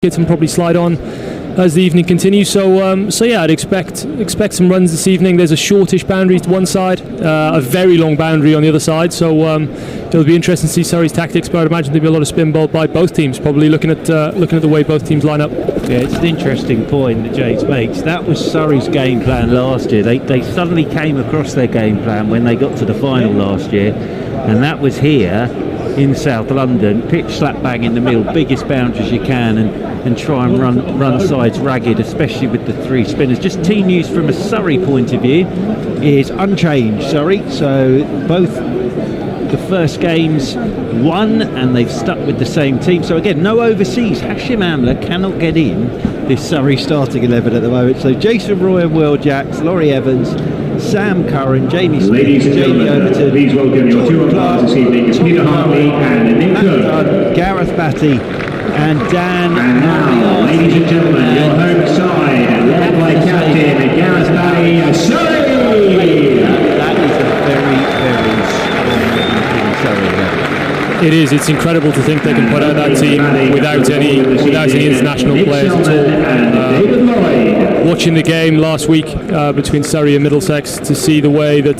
and probably slide on as the evening continues. So yeah, I'd expect some runs this evening. There's a shortish boundary to one side, a very long boundary on the other side. So it'll be interesting to see Surrey's tactics. But I'd imagine there'll be a lot of spin bowled by both teams. Probably looking at the way both teams line up. Yeah, it's an interesting point that James makes. That was Surrey's game plan last year. They suddenly came across their game plan when they got to the final last year, and that was here in South London, pitch slap bang in the middle, biggest boundaries you can, and try and run sides ragged, especially with the three spinners. Just team news from a Surrey point of view is unchanged, Surrey. So both the first games won, and they've stuck with the same team. So again, no overseas. Hashim Amla cannot get in this Surrey starting 11 at the moment. So Jason Roy and Will Jacks, Laurie Evans, Sam Curran, Jamie Smith, Jamie Overton, please welcome your two umpires this evening, Peter Hartley and Nick Dunn, Gareth Batty and Dan. And now, ladies and gentlemen, your home side, led by captain Gareth Batty of Surrey. That is a very, very strong Surrey. It is. It's incredible to think they can put out that team without any international players at all. Watching the game last week between Surrey and Middlesex, to see the way that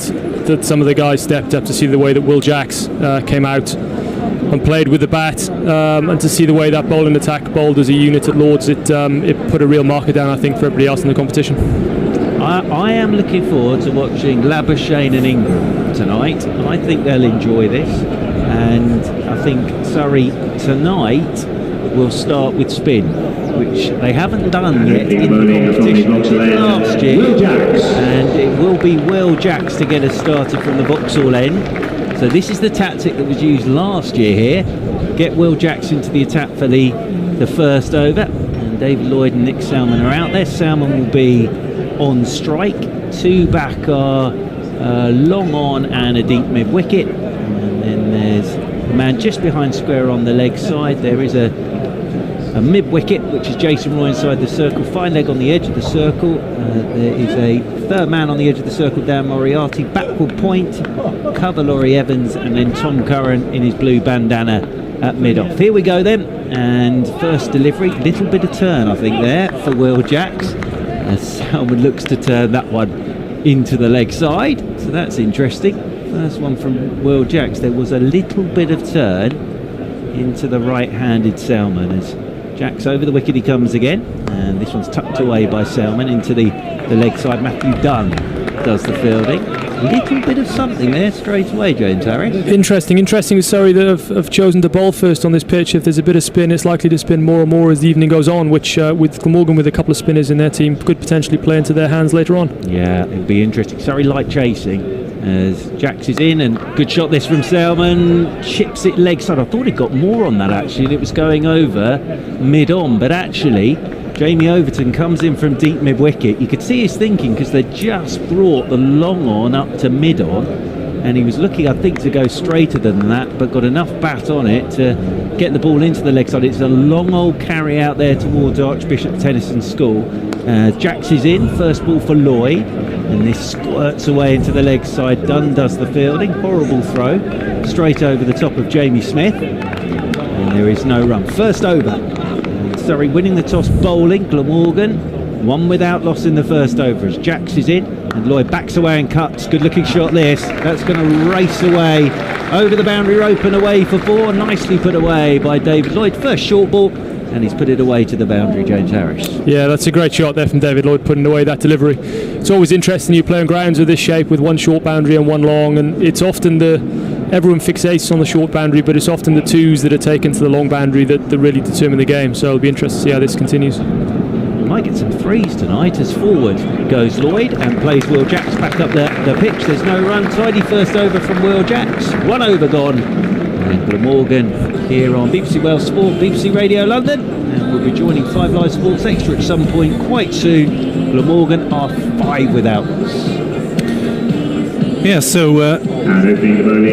some of the guys stepped up, to see the way that Will Jacks came out and played with the bat, and to see the way that bowling attack bowled as a unit at Lords, it put a real marker down, I think, for everybody else in the competition. I am looking forward to watching Labuschagne and Ingram tonight. I think they'll enjoy this, and I think Surrey tonight will start with spin, which they haven't done yet in the competition last year, and it will be Will Jacks to get us started from the Vauxhall end. So this is the tactic that was used last year here. Get Will Jacks into the attack for the first over, and David Lloyd and Nick Salmon are out there. Salmon will be on strike. Two back are long on and a deep mid wicket, and then there's a man just behind square on the leg side. There is a mid wicket, which is Jason Roy inside the circle, fine leg on the edge of the circle. There is a third man on the edge of the circle, Dan Moriarty, backward point, cover Laurie Evans, and then Tom Curran in his blue bandana at mid off. Here we go then, and first delivery, little bit of turn I think there for Will Jacks, as Salmon looks to turn that one into the leg side, so that's interesting. First one from Will Jacks, there was a little bit of turn into the right-handed Salmon as Jacks over the wicket he comes again, and this one's tucked away by Salmon into the leg side. Matthew Dunn does the fielding. A little bit of something there straight away, James Harris. Interesting with Surrey that have chosen to bowl first on this pitch. If there's a bit of spin, it's likely to spin more and more as the evening goes on, which with Glamorgan with a couple of spinners in their team could potentially play into their hands later on. Yeah, it'll be interesting. Surrey like chasing as Jacks is in, and good shot this from Salmon, chips it leg side. I thought he got more on that actually, and it was going over mid on, but actually Jamie Overton comes in from deep mid wicket. You could see his thinking because they just brought the long on up to mid on, and he was looking I think to go straighter than that, but got enough bat on it to get the ball into the leg side. It's a long old carry out there towards Archbishop Tennyson School. Jacks is in, first ball for Lloyd, and this squirts away into the leg side. Dunn does the fielding, horrible throw straight over the top of Jamie Smith, and there is no run. First over, Surrey winning the toss bowling. Glamorgan, one without loss in the first over as Jacks is in, and Lloyd backs away and cuts. Good looking shot this, that's going to race away over the boundary rope and away for four. Nicely put away by David Lloyd. First short ball, and he's put it away to the boundary, James Harris. Yeah, that's a great shot there from David Lloyd, putting away that delivery. It's always interesting you play on grounds with this shape with one short boundary and one long, and it's often everyone fixates on the short boundary, but it's often the twos that are taken to the long boundary that really determine the game. So it'll be interesting to see how this continues. We might get some threes tonight as forward goes Lloyd and plays Will Jacks back up the pitch. There's no run. Tidy first over from Will Jacks. One over gone. And Glamorgan here on BBC Wales Sport, BBC Radio London, and we'll be joining 5 Live Sports Extra at some point quite soon. Glamorgan are 5 without. Yeah, so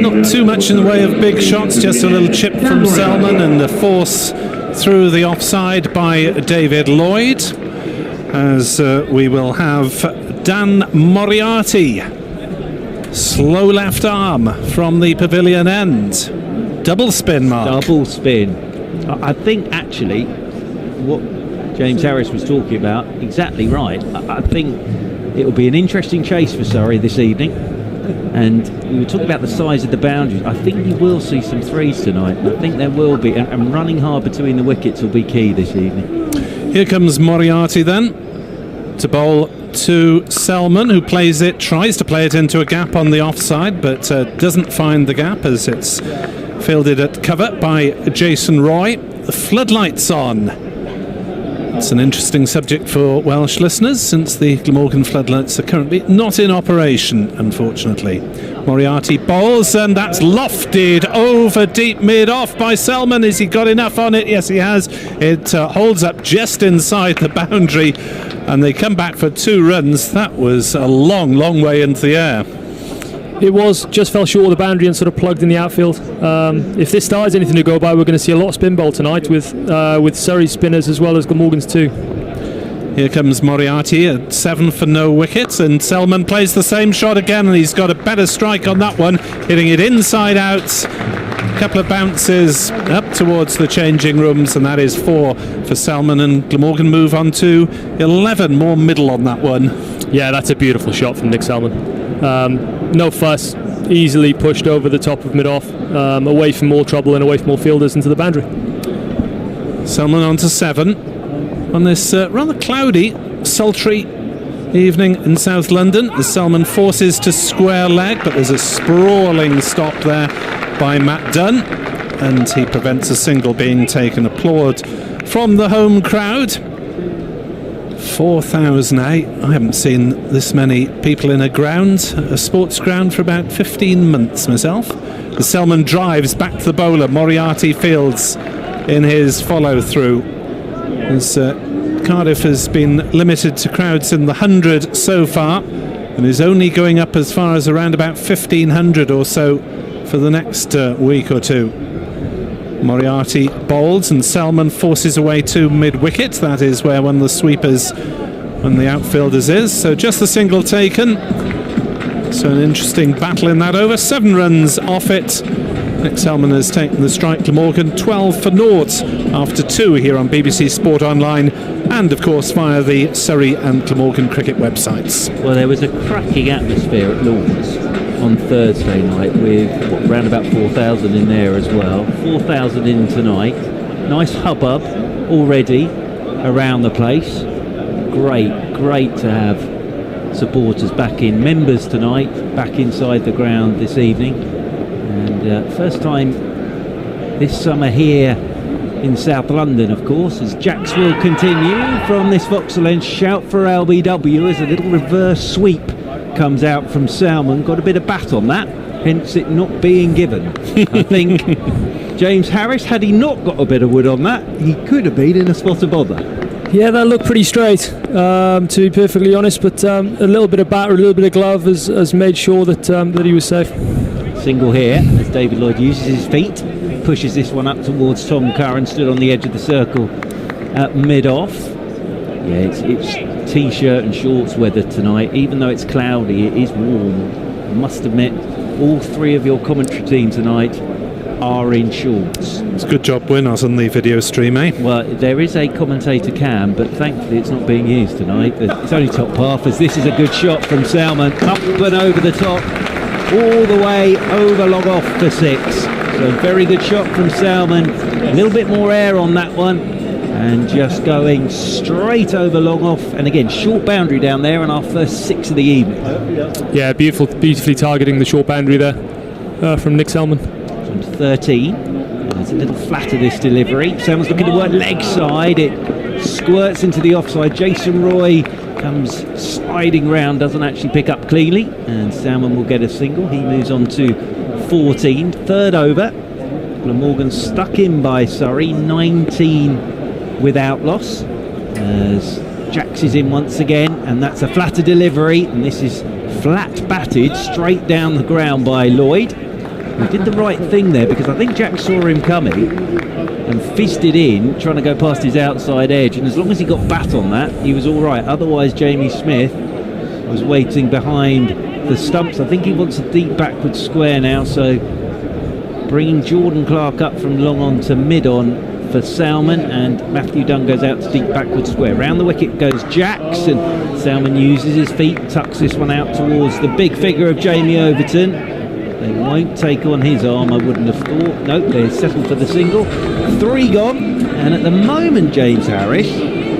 not too much in the way of big shots, just a little chip from Salmon and the force through the offside by David Lloyd, as we will have Dan Moriarty, slow left arm from the pavilion end. Double spin, Mark. Double spin. I think actually what James Harris was talking about, exactly right. I think it will be an interesting chase for Surrey this evening. And we were talking about the size of the boundaries. I think you will see some threes tonight. I think there will be, and running hard between the wickets will be key this evening. Here comes Moriarty then to bowl to Selman, who plays it, tries to play it into a gap on the offside, but doesn't find the gap as it's fielded at cover by Jason Roy. The floodlights on. It's an interesting subject for Welsh listeners, since the Glamorgan floodlights are currently not in operation, unfortunately. Moriarty bowls, and that's lofted over deep mid-off by Selman. Has he got enough on it? Yes, he has. It holds up just inside the boundary, and they come back for 2 runs. That was a long, long way into the air. It was, just fell short of the boundary and sort of plugged in the outfield. If this star is anything to go by, we're going to see a lot of spin bowl tonight with Surrey spinners as well as Glamorgan's too. Here comes Moriarty at 7 for no wickets, and Selman plays the same shot again, and he's got a better strike on that one, hitting it inside out. A couple of bounces up towards the changing rooms, and that is 4 for Selman, and Glamorgan move on to 11, more middle on that one. Yeah, that's a beautiful shot from Nick Selman. No fuss, easily pushed over the top of mid-off, away from more trouble and away from more fielders into the boundary. Selman on to 7 on this rather cloudy, sultry evening in South London, as Selman forces to square leg, but there's a sprawling stop there by Matt Dunn, and he prevents a single being taken. Applaud from the home crowd. 4,008. I haven't seen this many people in a sports ground, for about 15 months myself. The Selman drives back to the bowler. Moriarty fields in his follow-through. As Cardiff has been limited to crowds in the 100 so far, and is only going up as far as around about 1,500 or so for the next week or two. Moriarty bowls, and Selman forces away to mid-wicket. That is where one of the sweepers, one of the outfielders is. So just the single taken. So an interesting battle in that over. 7 runs off it. Nick Selman has taken the strike. Glamorgan 12 for naught after 2 here on BBC Sport Online, and of course via the Surrey and Glamorgan cricket websites. Well, there was a cracking atmosphere at Lord's on Thursday night, with around about 4,000 in there as well. 4,000 in tonight. Nice hubbub already around the place. Great to have supporters back in, members tonight back inside the ground this evening, and first time this summer here in South London, of course, as Jacks will continue from this Vauxhall End. Shout for LBW as a little reverse sweep comes out from Salmon. Got a bit of bat on that, hence it not being given. I think James Harris, had he not got a bit of wood on that, he could have been in a spot of bother. Yeah, that looked pretty straight, to be perfectly honest, but a little bit of bat or a little bit of glove has made sure that he was safe. Single here as David Lloyd uses his feet, pushes this one up towards Tom Curran, stood on the edge of the circle at mid-off. Yeah, it's t-shirt and shorts weather tonight. Even though it's cloudy, it is warm. I must admit, all 3 of your commentary team tonight are in shorts. It's a good job we're not on the video stream, eh? Well, there is a commentator cam, but thankfully it's not being used tonight. It's only top half, as this is a good shot from Salmon, up and over the top, all the way over long off for 6. So very good shot from Salmon. A little bit more air on that one, and just going straight over long off, and again short boundary down there on our first 6 of the evening. Yeah, beautifully targeting the short boundary there from Nick Selman. From 13, there's a little flatter this delivery. Salmon's looking to work leg side, it squirts into the offside. Jason Roy comes sliding round, doesn't actually pick up cleanly, and Salmon will get a single. He moves on to 14, 3rd over. Glamorgan stuck in by Surrey, 19 without loss, as Jacks is in once again, and that's a flatter delivery, and this is flat batted straight down the ground by Lloyd. He did the right thing there, because I think Jack saw him coming and fisted in, trying to go past his outside edge, and as long as he got bat on that, he was all right. Otherwise, Jamie Smith was waiting behind the stumps. I think he wants a deep backward square now, so bringing Jordan Clark up from long on to mid on for Salmon, and Matthew Dunn goes out to deep backward square. Round the wicket goes Jackson. Salmon uses his feet, tucks this one out towards the big figure of Jamie Overton. They won't take on his arm, I wouldn't have thought. Nope, they're settled for the single. 3 gone, and at the moment, James Harris,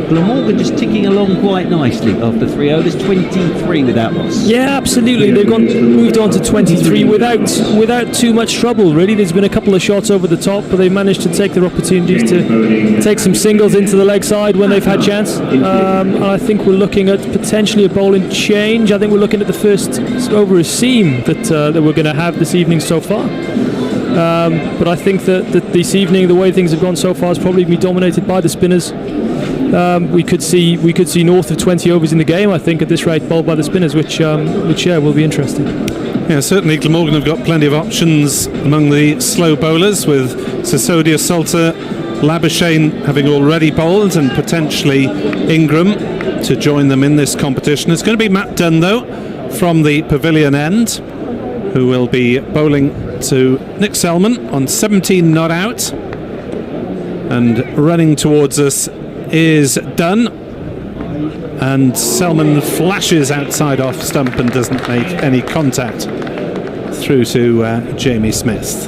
Glamorgan just ticking along quite nicely after 3 overs, 23 without loss. Yeah, absolutely. They've moved on to 23 without too much trouble, really. There's been a couple of shots over the top, but they've managed to take their opportunities to take some singles into the leg side when they've had chance. I think we're looking at potentially a bowling change. I think we're looking at the first over a seam that we're going to have this evening so far. But I think that this evening, the way things have gone so far, is probably going to be dominated by the spinners. We could see north of 20 overs in the game, I think, at this rate, bowled by the spinners, which will be interesting. Yeah, certainly Glamorgan have got plenty of options among the slow bowlers, with Sisodia, Salter, Labuschagne having already bowled, and potentially Ingram to join them in this competition. It's going to be Matt Dunn, though, from the pavilion end, who will be bowling to Nick Selman on 17 not out. And running towards us is Dunn, and Selman flashes outside off stump and doesn't make any contact through to Jamie Smith.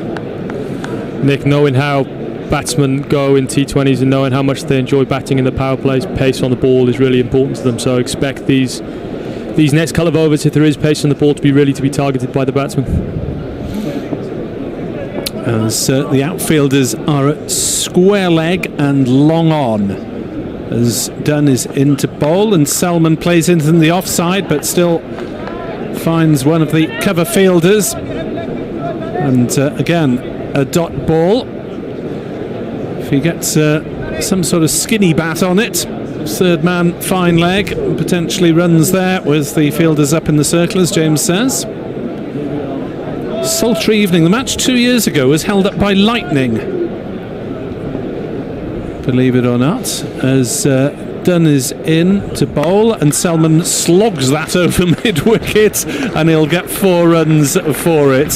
Nick, knowing how batsmen go in T20s and knowing how much they enjoy batting in the power plays, pace on the ball is really important to them, so expect these next couple of overs, if there is pace on the ball, to be targeted by the batsmen. As the outfielders are at square leg and long on, as Dunn is into bowl and Selman plays into the offside, but still finds one of the cover fielders, and again a dot ball. If he gets some sort of skinny bat on it, third man fine leg, potentially runs there with the fielders up in the circle, as James says. Sultry evening. The match 2 years ago was held up by lightning, believe it or not, as Dunn is in to bowl and Selman slogs that over mid-wicket, and he'll get 4 runs for it.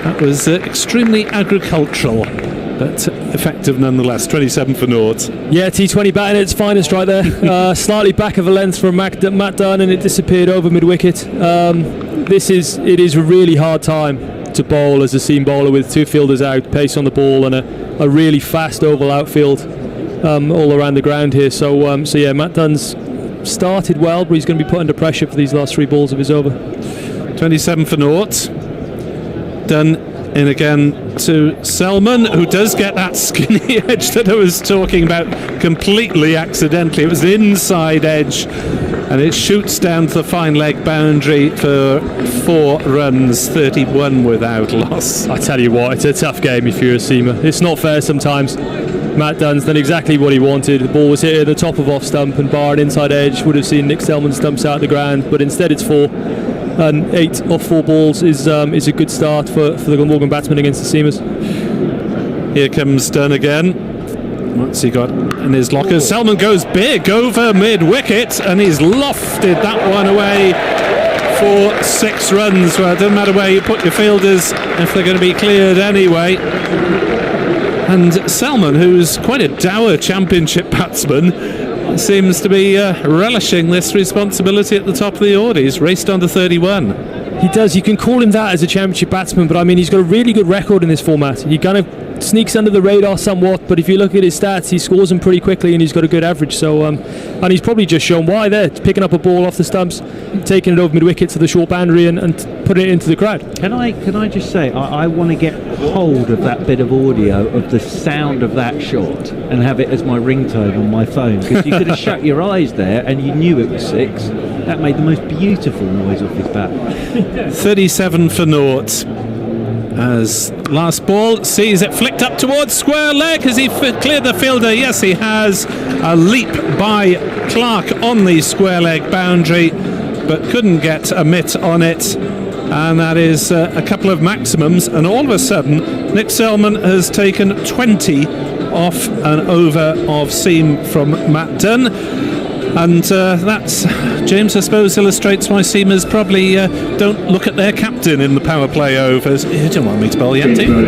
That was extremely agricultural, but effective nonetheless. 27 for naught. Yeah, T20 batting at its finest right there. Slightly back of a length from Matt Dunn, and it disappeared over mid-wicket. It is a really hard time to bowl as a seam bowler with 2 fielders out, pace on the ball, and a really fast oval outfield all around the ground here. So yeah, Matt Dunn's started well, but he's going to be put under pressure for these last 3 balls of his over. 27 for naught. Dunn in again to Selman, who does get that skinny edge that I was talking about completely accidentally. It was the inside edge, and it shoots down to the fine leg boundary for 4 runs, 31 without loss. I tell you what, it's a tough game if you're a seamer. It's not fair sometimes. Matt Dunn's done exactly what he wanted. The ball was hit at the top of off stump, and bar an inside edge would have seen Nick Selman stumps out the ground, but instead it's 4. And 8 off 4 balls is a good start for the Glamorgan batsmen against the seamers. Here comes Dunn again. What's he got in his locker? Selman goes big over mid-wicket, and he's lofted that one away for 6 runs. Well, it doesn't matter where you put your fielders if they're going to be cleared anyway. And Selman, who's quite a dour championship batsman, seems to be relishing this responsibility at the top of the order. He's raced on to 31. He does. You can call him that as a championship batsman, but I mean, he's got a really good record in this format. He kind of sneaks under the radar somewhat, but if you look at his stats, he scores them pretty quickly, and he's got a good average. So, and he's probably just shown why there, picking up a ball off the stumps, taking it over mid-wicket to the short boundary, and putting it into the crowd. Can I just say, I want to get hold of that bit of audio of the sound of that shot and have it as my ringtone on my phone, because you could have shut your eyes there and you knew it was 6. That made the most beautiful noise off his bat. 37 for naught. As last ball sees it flicked up towards square leg. Has he cleared the fielder? Yes, he has. A leap by Clark on the square leg boundary, but couldn't get a mitt on it. And that is a couple of maximums. And all of a sudden, Nick Selman has taken 20 off an over of seam from Matt Dunn. And that's James, I suppose, illustrates why seamers probably don't look at their captain in the power play overs. You don't want me to bowl yet, do you?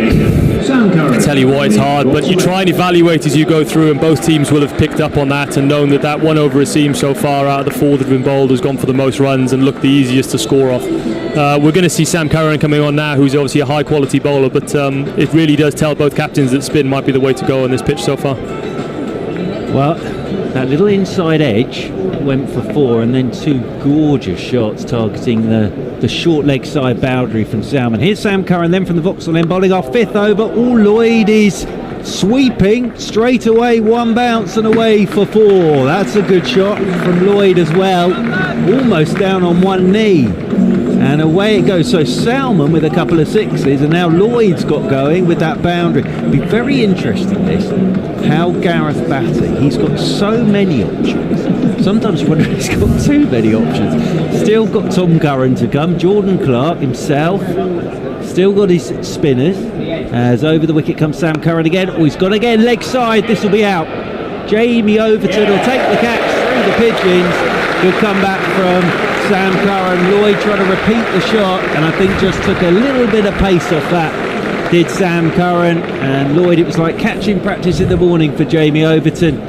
I tell you what, it's hard, but you try and evaluate as you go through, and both teams will have picked up on that and known that 1 over a seam so far out of the 4 that have been bowled has gone for the most runs and looked the easiest to score off. We're going to see Sam Curran coming on now, who's obviously a high quality bowler, but it really does tell both captains that spin might be the way to go on this pitch so far. Well, that little inside edge went for 4, and then 2 gorgeous shots targeting the short leg side boundary from Salmon. Here's Sam Curran then from the Vauxhall end, bowling off 5th over. Lloyd is sweeping straight away, 1 bounce and away for 4. That's a good shot from Lloyd as well, almost down on 1 knee, and away it goes. So Salmon with a couple of 6s, and now Lloyd's got going with that boundary. It'll be very interesting this, how Gareth Batty, he's got so many options. Sometimes you wonder if he's got too many options. Still got Tom Curran to come, Jordan Clark himself, still got his spinners. As over the wicket comes Sam Curran again. Oh, he's gone again, leg side, this will be out. Jamie Overton will take the catch through the pigeons. Good comeback from Sam Curran. Lloyd trying to repeat the shot, and I think just took a little bit of pace off that, did Sam Curran. And Lloyd, it was like catching practice in the morning for Jamie Overton.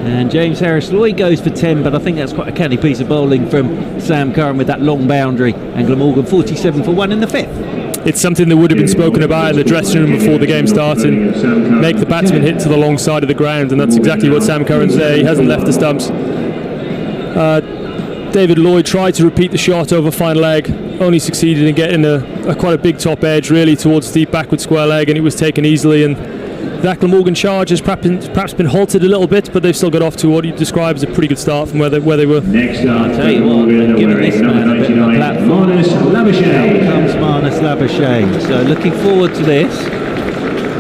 And James Harris Lloyd goes for 10, but I think that's quite a canny piece of bowling from Sam Curran with that long boundary. And Glamorgan 47 for 1 in the 5th. It's something that would have been spoken about in the dressing room before the game started. Make the batsman hit to the long side of the ground, and that's exactly what Sam Curran's there. He hasn't left the stumps. David Lloyd tried to repeat the shot over fine leg, only succeeded in getting a quite a big top edge really towards deep backward square leg, and it was taken easily. And that Glamorgan charge has perhaps been halted a little bit, but they've still got off to what you describe as a pretty good start from where they were. Next I'll tell you what, given this man a bit of a platform, out comes Marnus Labuschagne. So looking forward to this.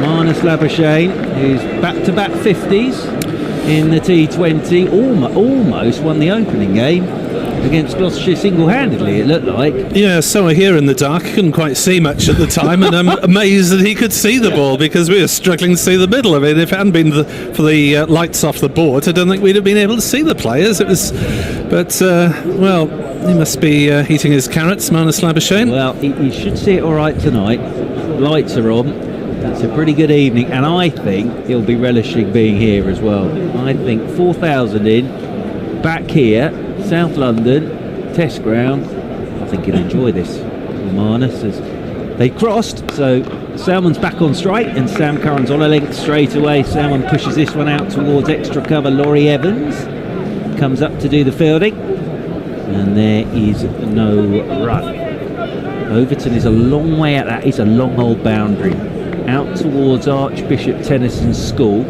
Marnus Labuschagne, who's back-to-back 50s in the T20, almost won the opening game against Gloucestershire single-handedly, it looked like. Yeah, so here in the dark, couldn't quite see much at the time, and I'm amazed that he could see the ball, because we were struggling to see the middle of it. If it hadn't been for the lights off the board, I don't think we'd have been able to see the players. It was, but well, he must be eating his carrots, Marnus Labuschagne. Well, he should see it all right tonight. Lights are on. It's a pretty good evening, and I think he'll be relishing being here as well. I think 4,000 in, back here, South London, Test ground. I think he'll enjoy this. Marnus, as they crossed, so Salmon's back on strike, and Sam Curran's on a length straight away. Salmon pushes this one out towards extra cover. Laurie Evans comes up to do the fielding, and there is no run. Overton is a long way out. That is a long old boundary out towards Archbishop Tennyson's school.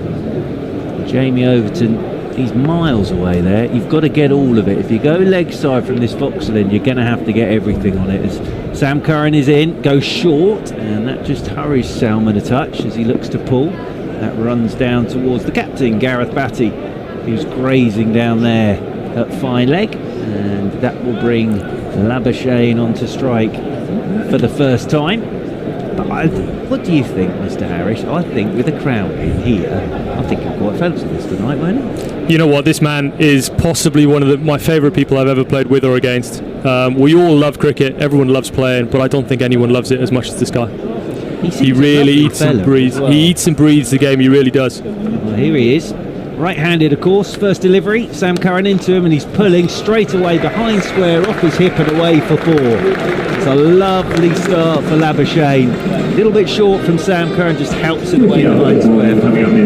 Jamie Overton, he's miles away there. You've got to get all of it. If you go leg side from this Vauxhall end, you're going to have to get everything on it. As Sam Curran is in, goes short, and that just hurries Salmon a touch as he looks to pull. That runs down towards the captain, Gareth Batty, who's grazing down there at fine leg, and that will bring Labuschagne onto strike for the first time. But what do you think, Mr. Harris? I think with the crowd in here, I think you'll quite fancy this tonight, won't you? You know what, this man is possibly one of my favourite people I've ever played with or against. We all love cricket, everyone loves playing, but I don't think anyone loves it as much as this guy. He really eats and breathes. Well. He eats and breathes the game, he really does. Well, here he is. Right-handed, of course. First delivery, Sam Curran into him, and he's pulling straight away behind square, off his hip and away for 4. It's a lovely start for Labuschagne. A little bit short from Sam Curran, just helps it away behind square.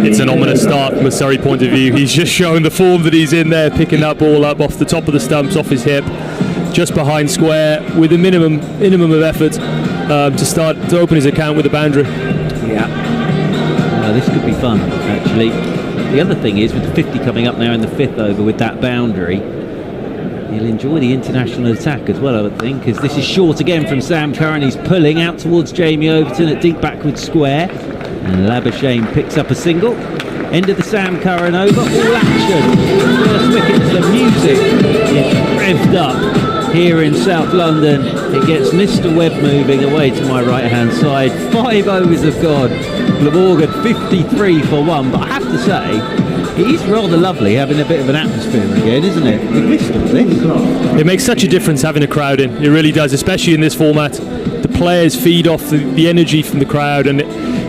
It's an ominous start from a Surrey point of view. He's just showing the form that he's in there, picking that ball up off the top of the stumps, off his hip, just behind square, with a minimum of effort to open his account with a boundary. Yeah. This could be fun, actually. The other thing is, with the 50 coming up now in the 5th over with that boundary, he'll enjoy the international attack as well, I would think, because this is short again from Sam Curran. He's pulling out towards Jamie Overton at deep backward square, and Labuschagne picks up a single. End of the Sam Curran over, all action. First wickets, the music is revved up here in South London. It gets Mr. Webb moving away to my right hand side. 5 overs have gone. Glamorgan 53 for 1, but I have to say, It is rather lovely having a bit of an atmosphere again, isn't it? We missed all this. It makes such a difference having a crowd in. It really does, especially in this format. The players feed off the energy from the crowd, and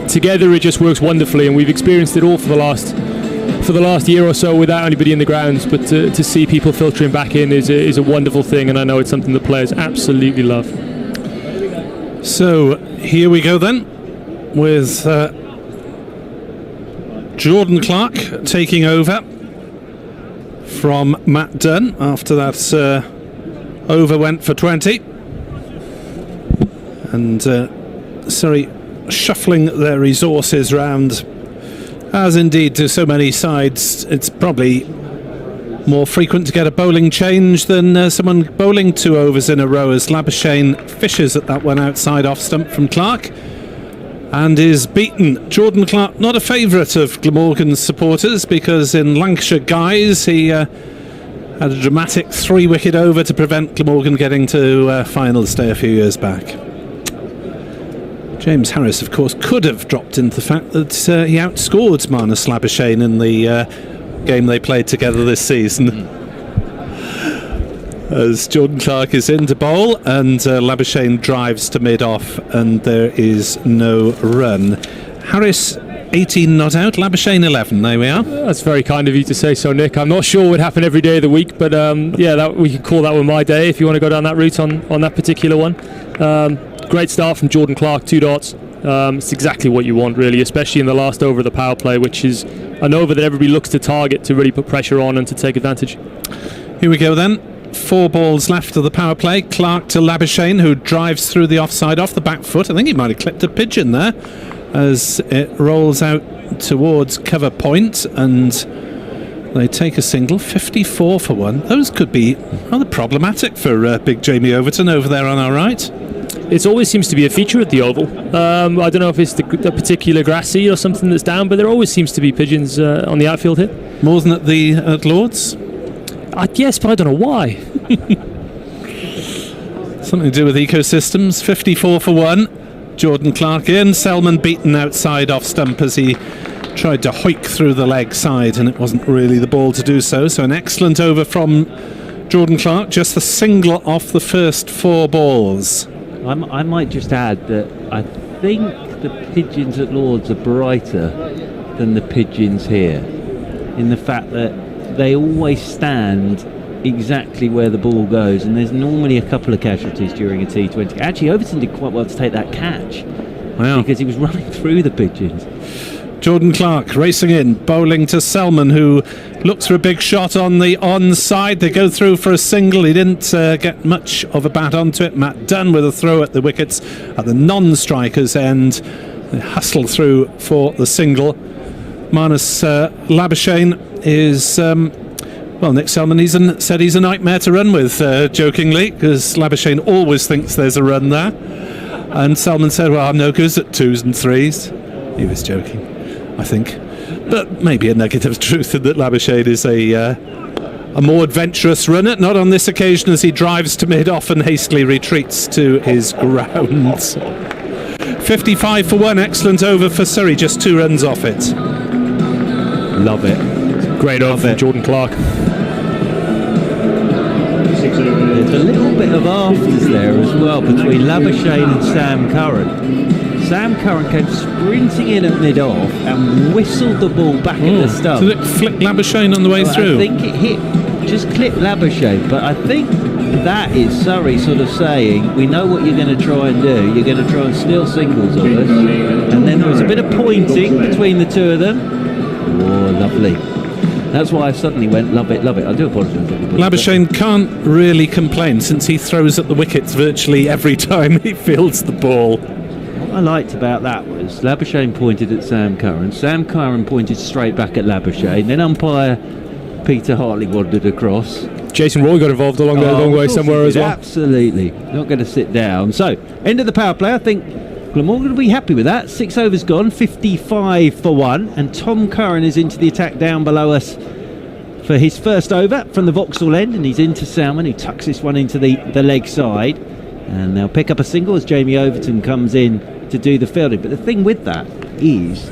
together it just works wonderfully. And we've experienced it all for the last year or so without anybody in the grounds. But to see people filtering back in is a wonderful thing, and I know it's something the players absolutely love. So here we go then, with Jordan Clark taking over from Matt Dunn after that over went for 20. And Surrey shuffling their resources round, as indeed do so many sides. It's probably more frequent to get a bowling change than someone bowling 2 overs in a row, as Labuschagne fishes at that one outside off stump from Clark and is beaten. Jordan Clark, not a favourite of Glamorgan's supporters, because in Lancashire Guys he had a dramatic 3-wicket over to prevent Glamorgan getting to finals day a few years back. James Harris, of course, could have dropped into the fact that he outscored Marnus Labuschagne in the game they played together this season. As Jordan Clark is in to bowl, and Labuschagne drives to mid-off, and there is no run. Harris 18 not out, Labuschagne 11. There we are. That's very kind of you to say so, Nick. I'm not sure what would happen every day of the week, but yeah, we can call that one my day if you want to go down that route on that particular one. Great start from Jordan Clark, 2 dots. It's exactly what you want, really, especially in the last over of the power play, which is an over that everybody looks to target to really put pressure on and to take advantage. Here we go then. 4 balls left of the power play. Clark to Labuschagne, who drives through the offside off the back foot. I think he might have clipped a pigeon there as it rolls out towards cover point, and they take a single. 54 for 1. Those could be rather problematic for big Jamie Overton over there on our right. It always seems to be a feature at the Oval. I don't know if it's the particular grass seed or something that's down, but there always seems to be pigeons on the outfield here. More than at Lord's? Yes, but I don't know why. Something to do with ecosystems. 54 for 1. Jordan Clark in. Selman beaten outside off stump as he tried to hoik through the leg side, and it wasn't really the ball to do so. So an excellent over from Jordan Clark. Just the single off the first 4 balls. I might just add that I think the pigeons at Lord's are brighter than the pigeons here, in the fact that they always stand exactly where the ball goes, and there's normally a couple of casualties during a T20. Actually, Overton did quite well to take that catch. Wow. Because he was running through the pigeons. Jordan Clark racing in, bowling to Selman, who looks for a big shot on the onside. They go through for a single. He didn't get much of a bat onto it. Matt Dunn with a throw at the wickets at the non-strikers end. They hustle through for the single. Marnus Labuschagne is... well, Nick Selman said he's a nightmare to run with, jokingly, because Labuschagne always thinks there's a run there. And Selman said, well, I'm no good at 2s and 3s. He was joking, I think. But maybe a nugget of truth in that Labuschagne is a more adventurous runner. Not on this occasion, as he drives to mid-off and hastily retreats to his ground. 55 for 1, excellent over for Surrey, just 2 runs off it. Love it. Great over from Jordan Clark. There's a little bit of afters there as well between Labuschagne and Sam Curran. Sam Curran came sprinting in at mid-off and whistled the ball back at the stump. Did it flick Labuschagne on the way through? I think it just clipped Labuschagne, but I think that is Surrey sort of saying, we know what you're going to try and do. You're going to try and steal singles of us. And then there was a bit of pointing between the two of them. Oh, lovely. That's why I suddenly went, love it, love it. I do apologise. Labuschagne can't really complain, since he throws at the wickets virtually every time he fields the ball. What I liked about that was Labuschagne pointed at Sam Curran. Sam Curran pointed straight back at Labuschagne. Then umpire Peter Hartley wandered across. Jason Roy got involved along the long way somewhere as well. Absolutely. Not going to sit down. So, end of the power play. I think Glamorgan will be happy with that. 6 overs gone, 55 for 1, and Tom Curran is into the attack down below us for his first over from the Vauxhall end, and he's into Salmon, who tucks this one into the leg side, and they'll pick up a single as Jamie Overton comes in to do the fielding. But the thing with that is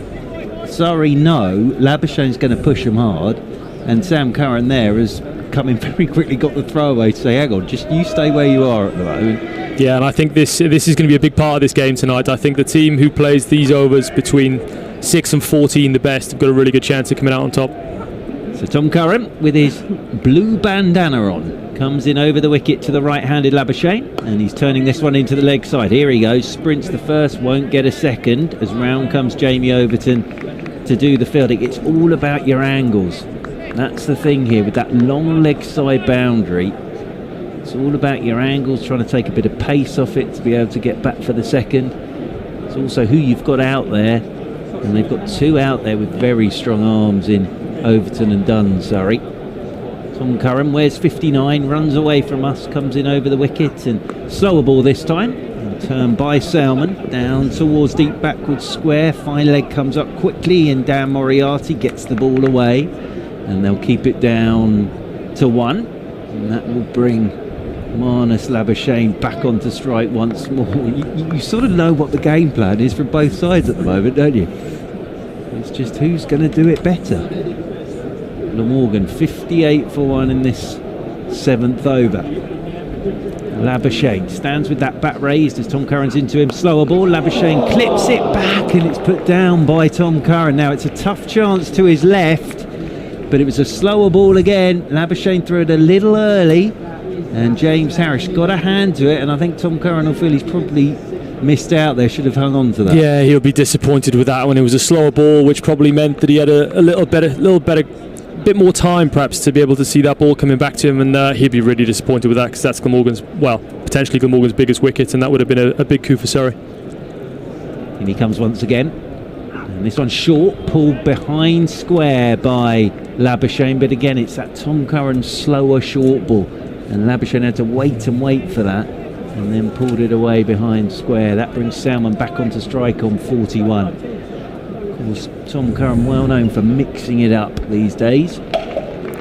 Surrey know Labuschagne's going to push them hard, and Sam Curran there has come in very quickly, got the throwaway to say, hang on, just you stay where you are at the moment. Yeah, and I think this is going to be a big part of this game tonight. I think the team who plays these overs between 6 and 14 the best have got a really good chance of coming out on top. So Tom Curran with his blue bandana on comes in over the wicket to the right-handed Labuschagne, and he's turning this one into the leg side. Here he goes, sprints the first, won't get a second, as round comes Jamie Overton to do the fielding. It's all about your angles. That's the thing here with that long leg side boundary. It's all about your angles, trying to take a bit of pace off it to be able to get back for the second. It's also who you've got out there, and they've got two out there with very strong arms in Overton and Dunn, Surrey. Tom Curran wears 59, runs away from us, comes in over the wicket, and slower ball this time. And turned by Salmon down towards deep backward square. Fine leg comes up quickly, and Dan Moriarty gets the ball away, and they'll keep it down to 1, and that will bring Marnus Labuschagne back onto strike once more. You sort of know what the game plan is from both sides at the moment, don't you? It's just who's going to do it better. Glamorgan 58 for 1 in this 7th over. Labuschagne stands with that bat raised as Tom Curran's into him. Slower ball, Labuschagne clips it back, and it's put down by Tom Curran. Now it's a tough chance to his left, but it was a slower ball again. Labuschagne threw it a little early, and James Harris got a hand to it, and I think Tom Curran will feel he's probably missed out there, should have hung on to that. Yeah, he'll be disappointed with that when it was a slower ball, which probably meant that he had a little bit more time perhaps to be able to see that ball coming back to him, and he'd be really disappointed with that, because that's potentially Glamorgan's biggest wicket, and that would have been a big coup for Surrey. And he comes once again, and this one's short, pulled behind square by Labuschagne, but again it's that Tom Curran slower short ball, and Labuschagne had to wait for that, and then pulled it away behind square. That brings Salmon back onto strike on 41. Of course, Tom Curran well known for mixing it up these days.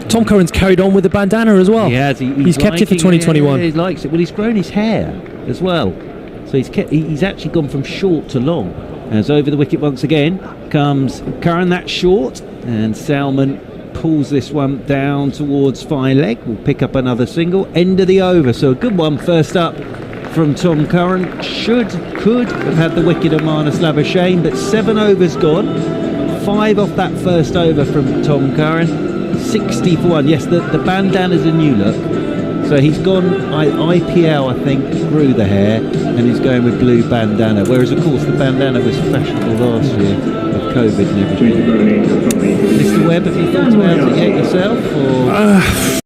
Tom Curran's carried on with the bandana as well. He has. He's kept it for 2021. He likes it. Well, he's grown his hair as well, so he's actually gone from short to long. As over the wicket once again comes Curran, that's short, and Salmon pulls this one down towards fine leg. We'll pick up another single. End of the over, so a good one first up from Tom Curran. Could have had the wicket of Marnus Labuschagne, but 7 overs gone. 5 off that first over from Tom Curran. 60 for 1. Yes, the bandana's a new look. So he's gone IPL, I think, grew the hair, and he's going with blue bandana. Whereas, of course, the bandana was fashionable last year with COVID and everything. Mr. Webb, have you thought about it yet yourself? Or?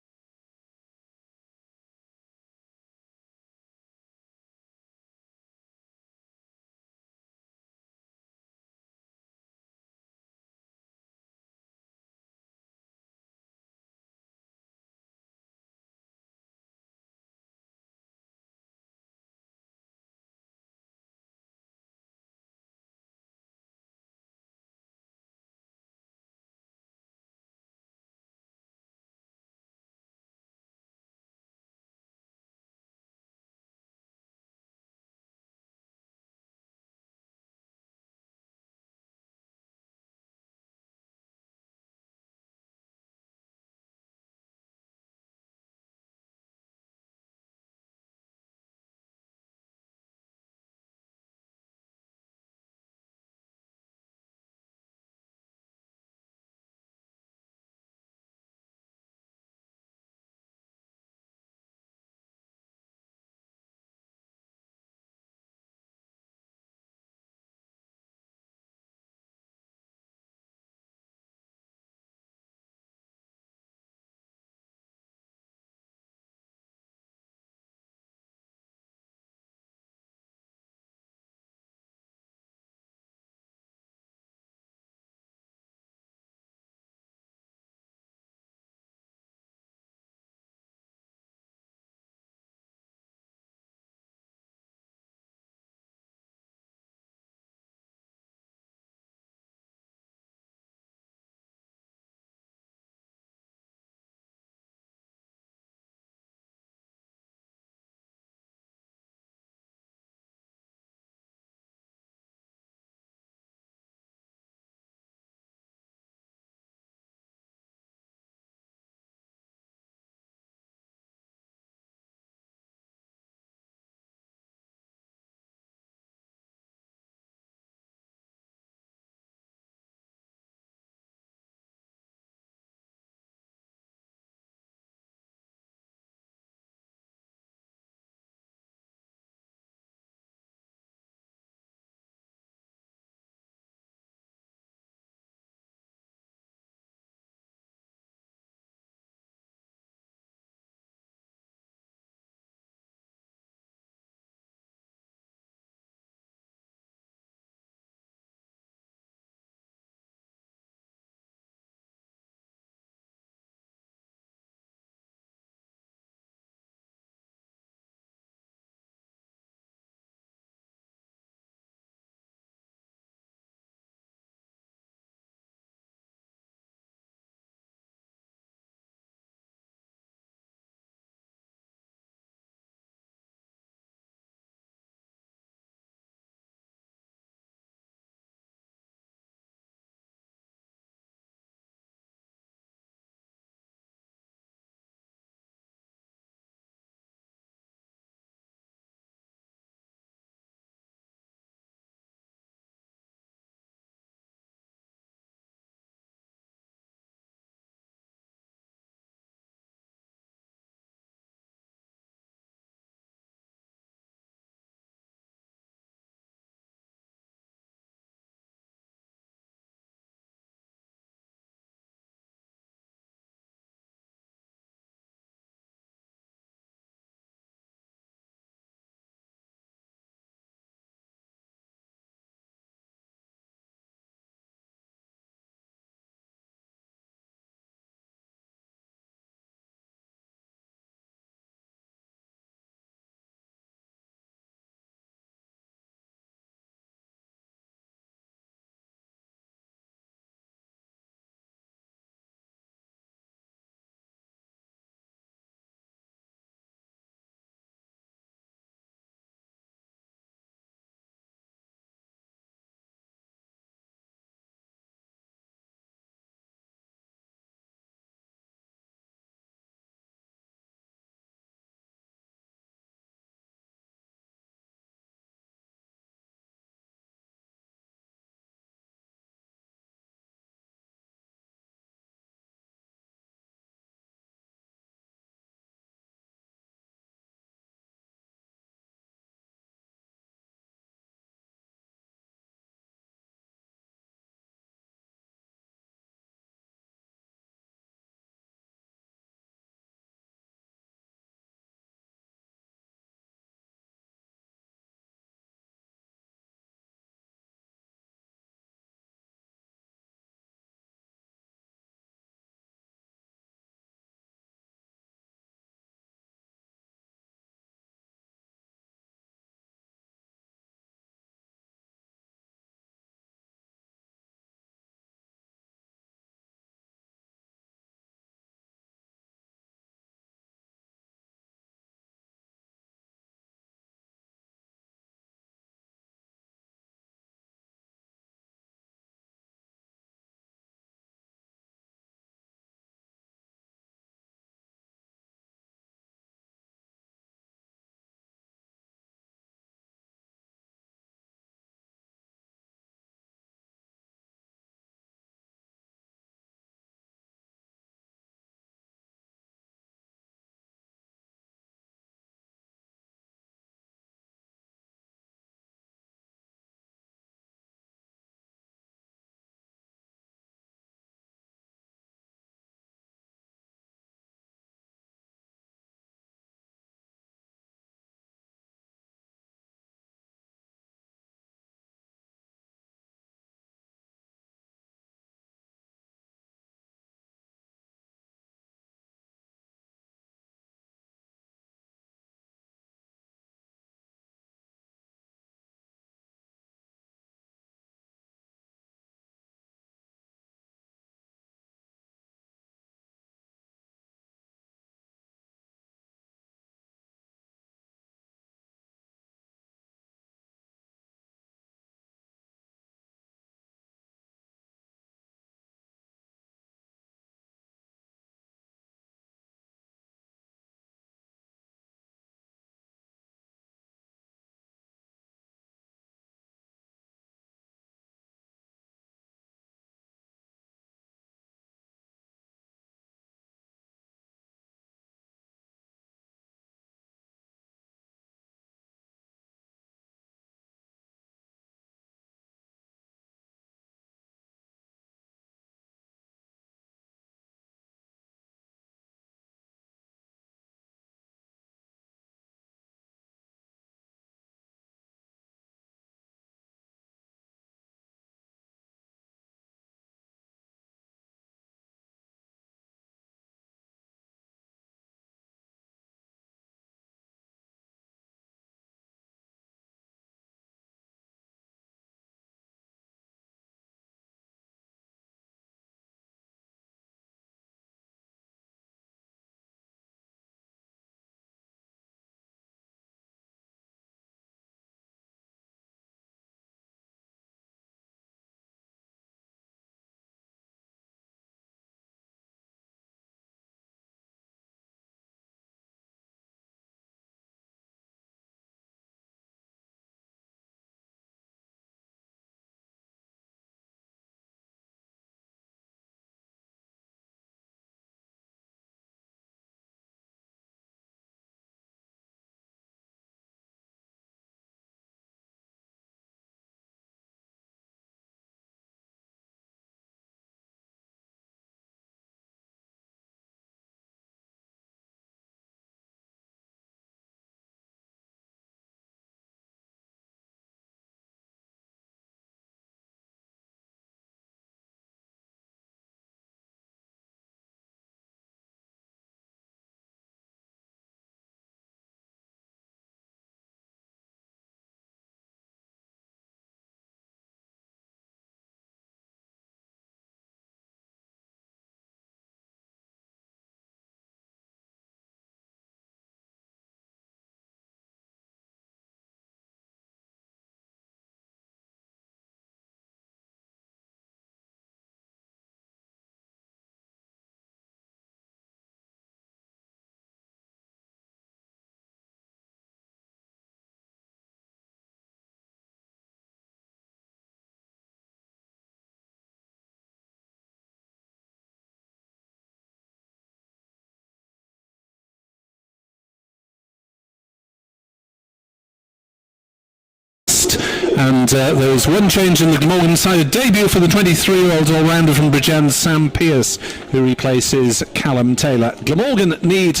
And there was one change in the Glamorgan side, a debut for the 23-year-old all-rounder from Bridgend, Sam Pearce, who replaces Callum Taylor. Glamorgan need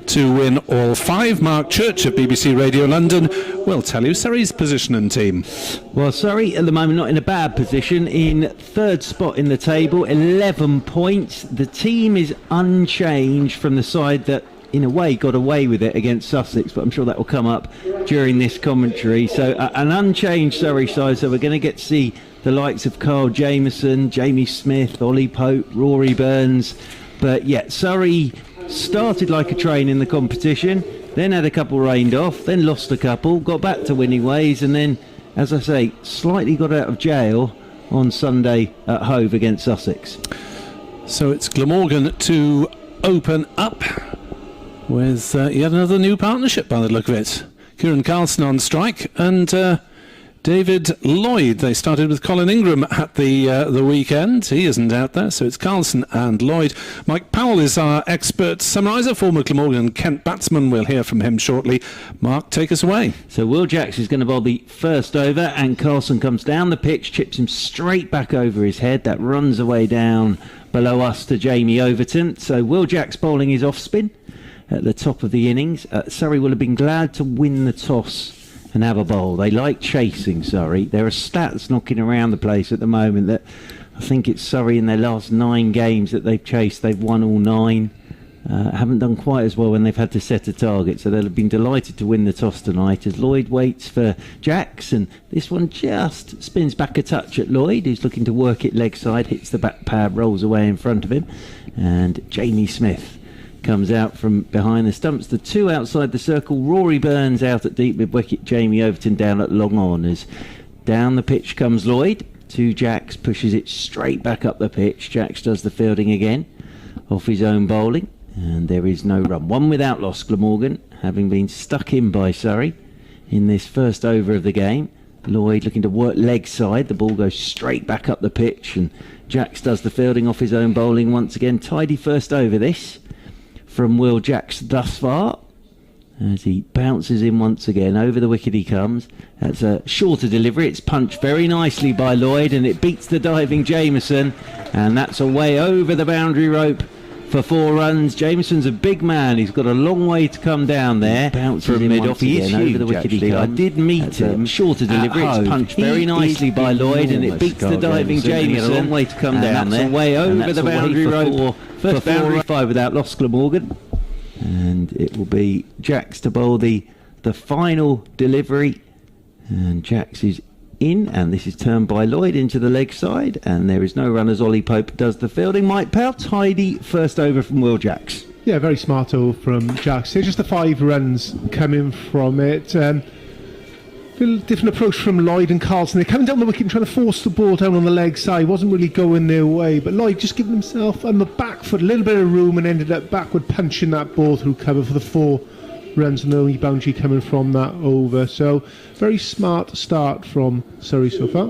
to win all 5. Mark Church of BBC Radio London will tell you Surrey's position and team. Well, Surrey at the moment not in a bad position, in 3rd spot in the table, 11 points. The team is unchanged from the side that in a way got away with it against Sussex, but I'm sure that will come up during this commentary. So an unchanged Surrey side, so we're going to get to see the likes of Carl Jameson, Jamie Smith, Ollie Pope, Rory Burns. But yeah, Surrey started like a train in the competition, then had a couple rained off, then lost a couple, got back to winning ways, and then, as I say, slightly got out of jail on Sunday at Hove against Sussex. So it's Glamorgan to open up with yet another new partnership by the look of it. Kieran Carlson on strike and David Lloyd. They started with Colin Ingram at the weekend. He isn't out there, so it's Carlson and Lloyd. Mike Powell is our expert summariser, former Glamorgan and Kent batsman. We'll hear from him shortly. Mark, take us away. So Will Jacks is going to bowl the first over, and Carlson comes down the pitch, chips him straight back over his head. That runs away down below us to Jamie Overton. So Will Jacks bowling his off spin at the top of the innings. Surrey will have been glad to win the toss and have a bowl. They like chasing, Surrey. There are stats knocking around the place at the moment that I think it's Surrey in their last 9 games that they've chased, they've won all 9. Haven't done quite as well when they've had to set a target, so they'll have been delighted to win the toss tonight as Lloyd waits for Jacks, and this one just spins back a touch at Lloyd, who's looking to work it leg side, hits the back pad, rolls away in front of him, and Jamie Smith comes out from behind the stumps. The 2 outside the circle. Rory Burns out at deep mid wicket. Jamie Overton down at long on. As down the pitch comes Lloyd to Jacks, pushes it straight back up the pitch. Jacks does the fielding again off his own bowling, and there is no run. 1 without loss, Glamorgan, having been stuck in by Surrey in this first over of the game. Lloyd looking to work leg side. The ball goes straight back up the pitch, and Jacks does the fielding off his own bowling once again. Tidy first over this from Will Jacks thus far, as he bounces in once again. Over the wicket he comes. That's a shorter delivery. It's punched very nicely by Lloyd, and it beats the diving Jameson, and that's away over the boundary rope for 4 runs. Jameson's a big man. He's got a long way to come down there. Bounces in mid off. He is over the wicket he comes. I did meet him. Shorter delivery. It's punched very nicely by Lloyd, and it beats the diving Jameson. A long way to come down there. Away over the boundary rope. First boundary 5 without loss, Glamorgan, and it will be Jacks to bowl the final delivery, and Jacks is in, and this is turned by Lloyd into the leg side, and there is no run as Ollie Pope does the fielding. Mike Powell, tidy first over from Will Jacks. Yeah, very smart over from Jacks. It's just the 5 runs coming from it. Little different approach from Lloyd and Carlson. They're coming down the wicket and trying to force the ball down on the leg side. Wasn't really going their way, but Lloyd just giving himself on the back foot a little bit of room and ended up backward punching that ball through cover for the 4 runs, and the only boundary coming from that over. So very smart start from Surrey so far.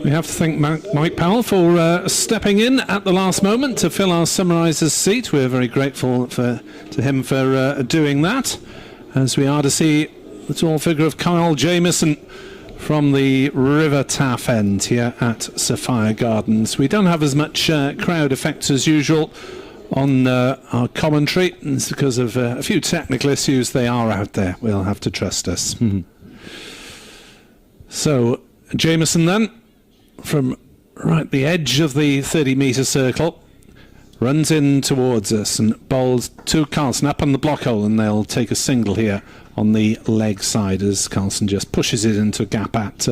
We have to thank Mike Powell for stepping in at the last moment to fill our summariser's seat. We're very grateful to him for doing that, as we are to see the tall figure of Kyle Jameson from the River Taff end here at Sophia Gardens. We don't have as much crowd effect as usual on our commentary. It's because of a few technical issues. They are out there. We'll have to trust us. So Jameson then, from right the edge of the 30-metre circle, runs in towards us and bowls to Carlson up on the block hole, and they'll take a single here on the leg side as Carlson just pushes it into a gap at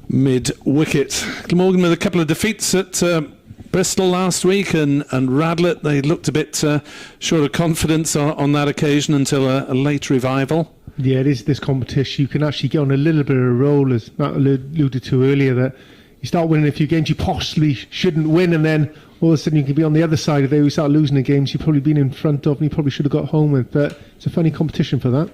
mid-wicket. Glamorgan with a couple of defeats at Bristol last week and Radlett. They looked a bit short of confidence on that occasion until a late revival. Yeah, it is this competition. You can actually get on a little bit of a roll, as Matt alluded to earlier, that you start winning a few games you possibly shouldn't win, and then all of a sudden you can be on the other side of it. You start losing the games you've probably been in front of and you probably should have got home with. But it's a funny competition for that.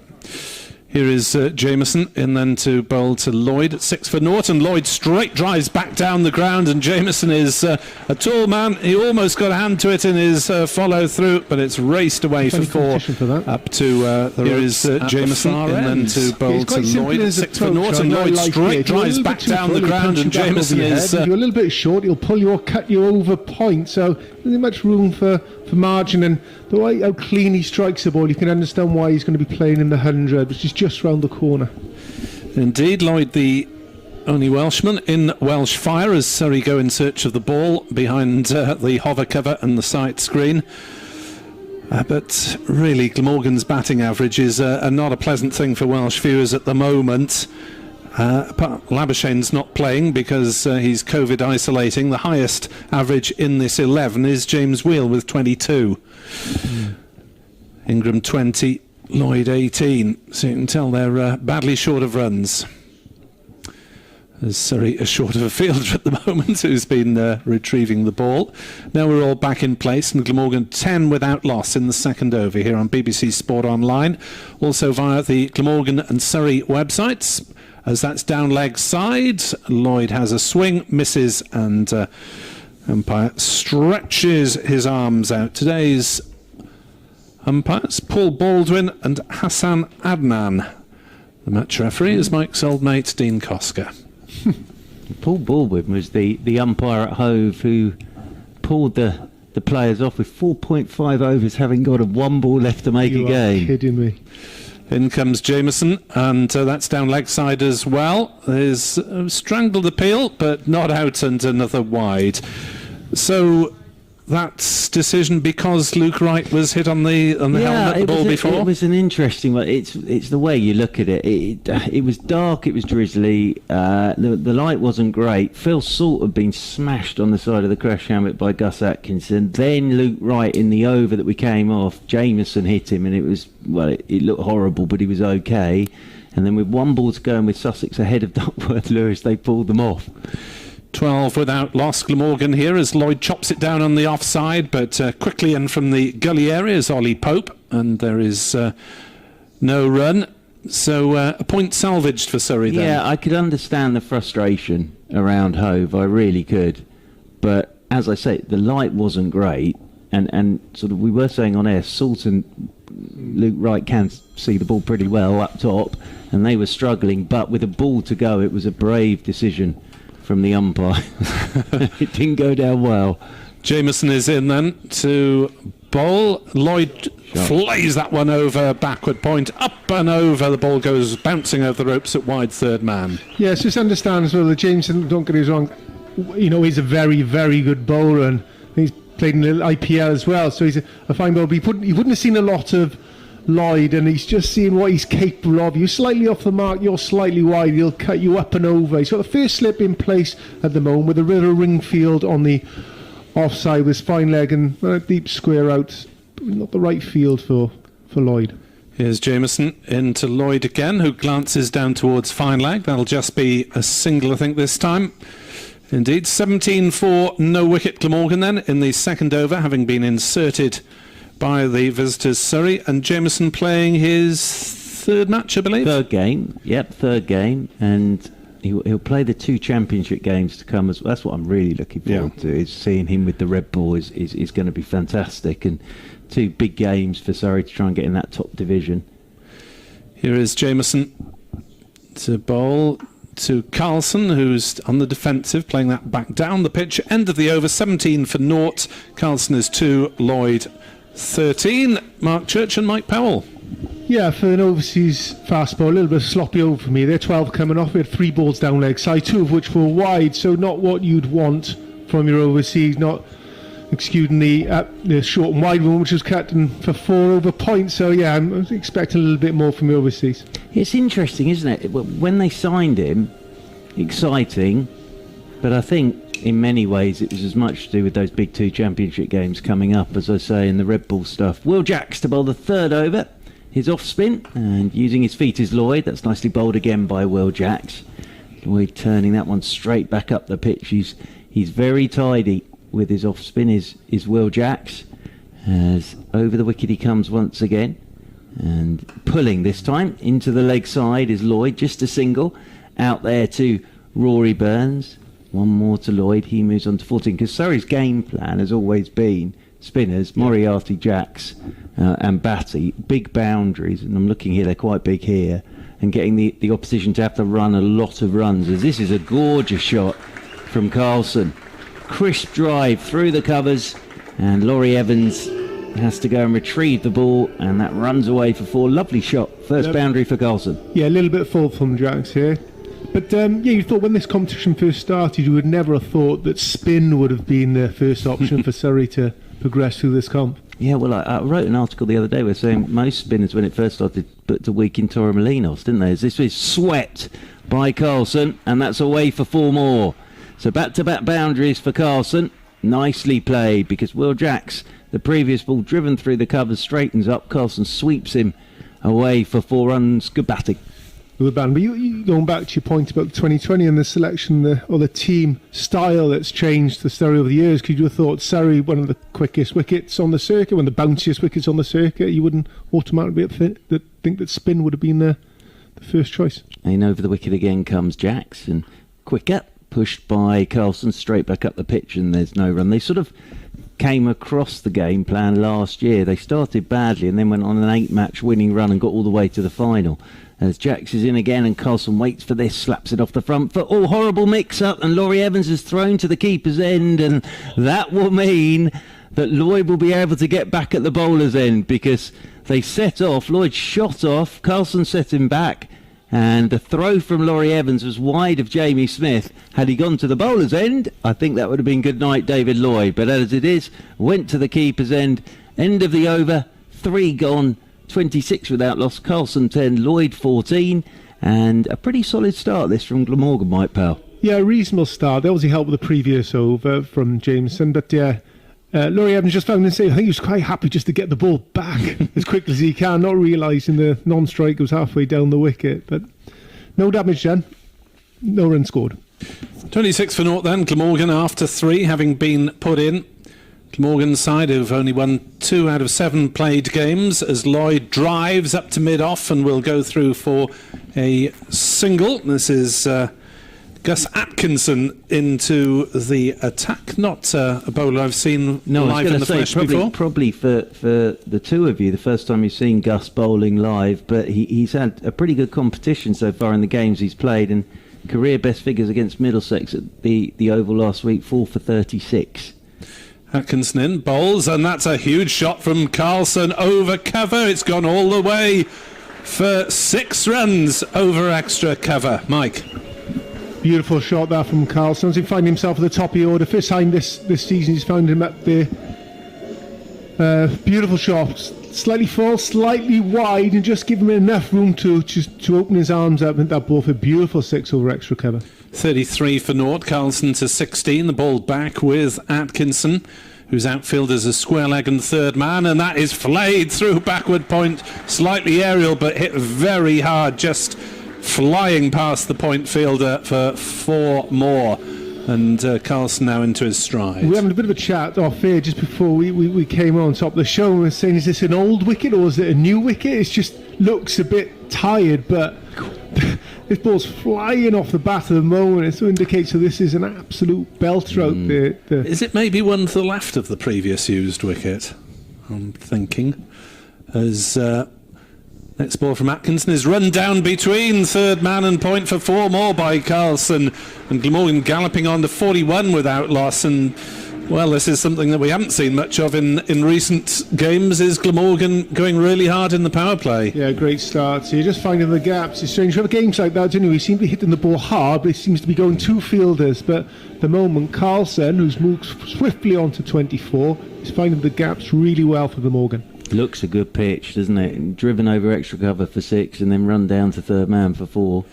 Here is Jameson in then to bowl to Lloyd at 6 for naught, and Lloyd straight drives back down the ground, and Jameson is a tall man. He almost got a hand to it in his follow through, but it's raced away for 4 up to here is Jameson in then to bowl to Lloyd at 6 for naught, and Lloyd straight drives back down the ground, and Jameson is you're a little bit short, he'll pull you or cut you over point, so there's much room for margin, and the way how clean he strikes the ball, you can understand why he's going to be playing in the 100, which is just round the corner. Indeed, Lloyd the only Welshman in Welsh fire as Surrey go in search of the ball behind the hover cover and the sight screen. But really, Glamorgan's batting average is not a pleasant thing for Welsh viewers at the moment. Labuschagne's not playing because he's COVID isolating. The highest average in this 11 is James Wheel with 22. Ingram 20, Lloyd 18. So you can tell they're badly short of runs. As Surrey is short of a fielder at the moment who's been retrieving the ball. Now we're all back in place, and Glamorgan 10 without loss in the second over here on BBC Sport Online. Also via the Glamorgan and Surrey websites. As that's down leg side, Lloyd has a swing, misses, and umpire stretches his arms out. Today's umpires, Paul Baldwin and Hassan Adnan. The match referee is Mike's old mate, Dean Kosker. Paul Baldwin was the umpire at Hove who pulled the players off with 4.5 overs, having got 1 ball left to make a game. You're kidding me. In comes Jameson, and that's down leg side as well. There's strangled appeal, but not out, and another wide. So that's decision because Luke Wright was hit on the helmet the ball before. It was an interesting one. It's the way you look at it. It was dark. It was drizzly. The light wasn't great. Phil Salt had been smashed on the side of the crash helmet by Gus Atkinson. Then Luke Wright in the over that we came off, Jameson hit him, and it looked horrible, but he was okay. And then with 1 ball to go and with Sussex ahead of Duckworth Lewis, they pulled them off. 12 without loss. Glamorgan here as Lloyd chops it down on the offside, but quickly in from the gully area is Ollie Pope, and there is no run. So a point salvaged for Surrey then. Yeah, I could understand the frustration around Hove, I really could. But as I say, the light wasn't great, and sort of we were saying on air, Salt and Luke Wright can see the ball pretty well up top, and they were struggling, but with a ball to go, it was a brave decision from the umpire. It didn't go down well. Jameson is in then to bowl. Lloyd flays that one over backward point, up and over. The ball goes bouncing over the ropes at wide third man. Yes, just understand as well that Jameson, don't get us wrong, he's a very, very good bowler, and he's played in the IPL as well, so he's a fine bowler. But he wouldn't have seen a lot of Lloyd, and he's just seeing what he's capable of. You're slightly off the mark, you're slightly wide, he'll cut you up and over. He's got the first slip in place at the moment with a River Ringfield on the offside with fine leg and a deep square out. Not the right field for Lloyd. Here's Jameson into Lloyd again, who glances down towards fine leg. That'll just be a single, I think, this time. Indeed, 17 for no wicket Glamorgan then in the second over, having been inserted by the visitors Surrey, and Jameson playing his third match, I believe. Third game, third game, and he'll play the 2 championship games to come as well. That's what I'm really looking forward to, is seeing him with the Red Bull is going to be fantastic, and 2 big games for Surrey to try and get in that top division. Here is Jameson to bowl to Carlson, who's on the defensive, playing that back down the pitch. End of the over, 17 for naught. Carlson is 2, Lloyd 13. Mark Church and Mike Powell. Yeah, for an overseas fast ball, a little bit sloppy over for me. They're 12 coming off. We had 3 balls down leg side, 2 of which were wide, so not what you'd want from your overseas, not excluding the short and wide one, which was cut for 4 over points. So yeah, I'm expecting a little bit more from your overseas. It's interesting, isn't it? When they signed him, exciting, but I think in many ways it was as much to do with those big 2 championship games coming up, as I say, in the Red Bull stuff. Will Jacks to bowl the third over, his off spin, and using his feet is Lloyd. That's nicely bowled again by Will Jacks. Lloyd turning that one straight back up the pitch. He's very tidy with his off spin is Will Jacks, as over the wicket he comes once again. And pulling this time into the leg side is Lloyd, just a single. Out there to Rory Burns. One more to Lloyd. He moves on to 14. Because Surrey's game plan has always been spinners, Moriarty, Jacks and Batty. Big boundaries. And I'm looking here, they're quite big here. And getting the opposition to have to run a lot of runs. As this is a gorgeous shot from Carlson. Crisp drive through the covers. And Laurie Evans has to go and retrieve the ball, and that runs away for 4. Lovely shot. First boundary for Carlson. Yeah, a little bit full from Jacks here. But you thought when this competition first started, you would never have thought that spin would have been the first option for Surrey to progress through this comp. Yeah, well, I wrote an article the other day where saying most spinners, when it first started, put a week in Torremolinos, didn't they? As this was swept by Carlson, and that's away for 4 more. So back-to-back boundaries for Carlson. Nicely played, because Will Jacks, the previous ball driven through the covers, straightens up. Carlson sweeps him away for 4 runs. Good batting. Good band. But you going back to your point about 2020 and the selection or the team style that's changed for Surrey over the years, could you have thought Surrey, one of the quickest wickets on the circuit, one of the bounciest wickets on the circuit, you wouldn't automatically think that spin would have been the first choice? And over the wicket again comes Jacks, and quicker, pushed by Carlson straight back up the pitch, and there's no run. They sort of came across the game plan last year. They started badly and then went on an 8-match winning run and got all the way to the final. As Jacks is in again, and Carlson waits for this, slaps it off the front foot. Oh, horrible mix-up, and Laurie Evans is thrown to the keeper's end, and that will mean that Lloyd will be able to get back at the bowler's end, because they set off. Lloyd shot off, Carlson set him back, and the throw from Laurie Evans was wide of Jamie Smith. Had he gone to the bowler's end, I think that would have been good night, David Lloyd. But as it is, went to the keeper's end. End of the over, 3 gone, 26 without loss. Carlson 10, Lloyd 14, and a pretty solid start this from Glamorgan, Mike Powell. Yeah, a reasonable start. They obviously helped with the previous over from Jameson, but yeah, Laurie Evans just found himself, I think he was quite happy just to get the ball back as quickly as he can, not realising the non-strike was halfway down the wicket. But no damage done, no run scored. 26 for naught then. Glamorgan after 3 having been put in. Glamorgan's side have only won 2 out of 7 played games, as Lloyd drives up to mid-off and will go through for a single. This is Gus Atkinson into the attack. Not a bowler I've seen live in the flesh before. Probably for the two of you, the first time you've seen Gus bowling live, but he's had a pretty good competition so far in the games he's played, and career best figures against Middlesex at the Oval last week, 4 for 36. Atkinson in, bowls, and that's a huge shot from Carlson over cover. It's gone all the way for 6 runs over extra cover. Mike. Beautiful shot there from Carlson. He found himself at the top of the order. First time this season he's found him up there. Beautiful shot. Slightly full, slightly wide, and just give him enough room to open his arms up. And that ball for a beautiful 6 over extra cover. 33 for naught. Carlson to 16. The ball back with Atkinson, whose outfield is a square leg and third man, and that is flayed through backward point. Slightly aerial, but hit very hard, just flying past the point fielder for 4 more. And Carlson now into his stride. We were having a bit of a chat off air just before we came on top of the show, and we were saying, is this an old wicket or is it a new wicket? It just looks a bit tired, but this ball's flying off the bat at the moment. It sort of indicates that this is an absolute belter out there. Is it maybe one to the left of the previous used wicket? I'm thinking. As next ball from Atkinson is run down between third man and point for 4 more by Carlson, and Glamorgan galloping on to 41 without loss. And well, this is something that we haven't seen much of in recent games, is Glamorgan going really hard in the power play. Yeah, great start. So you're just finding the gaps. It's strange. You have games like that, don't you? We seem to be hitting the ball hard, but it seems to be going 2 fielders. But at the moment, Carlson, who's moved swiftly on to 24, is finding the gaps really well for Glamorgan. Looks a good pitch, doesn't it? Driven over extra cover for 6 and then run down to third man for 4.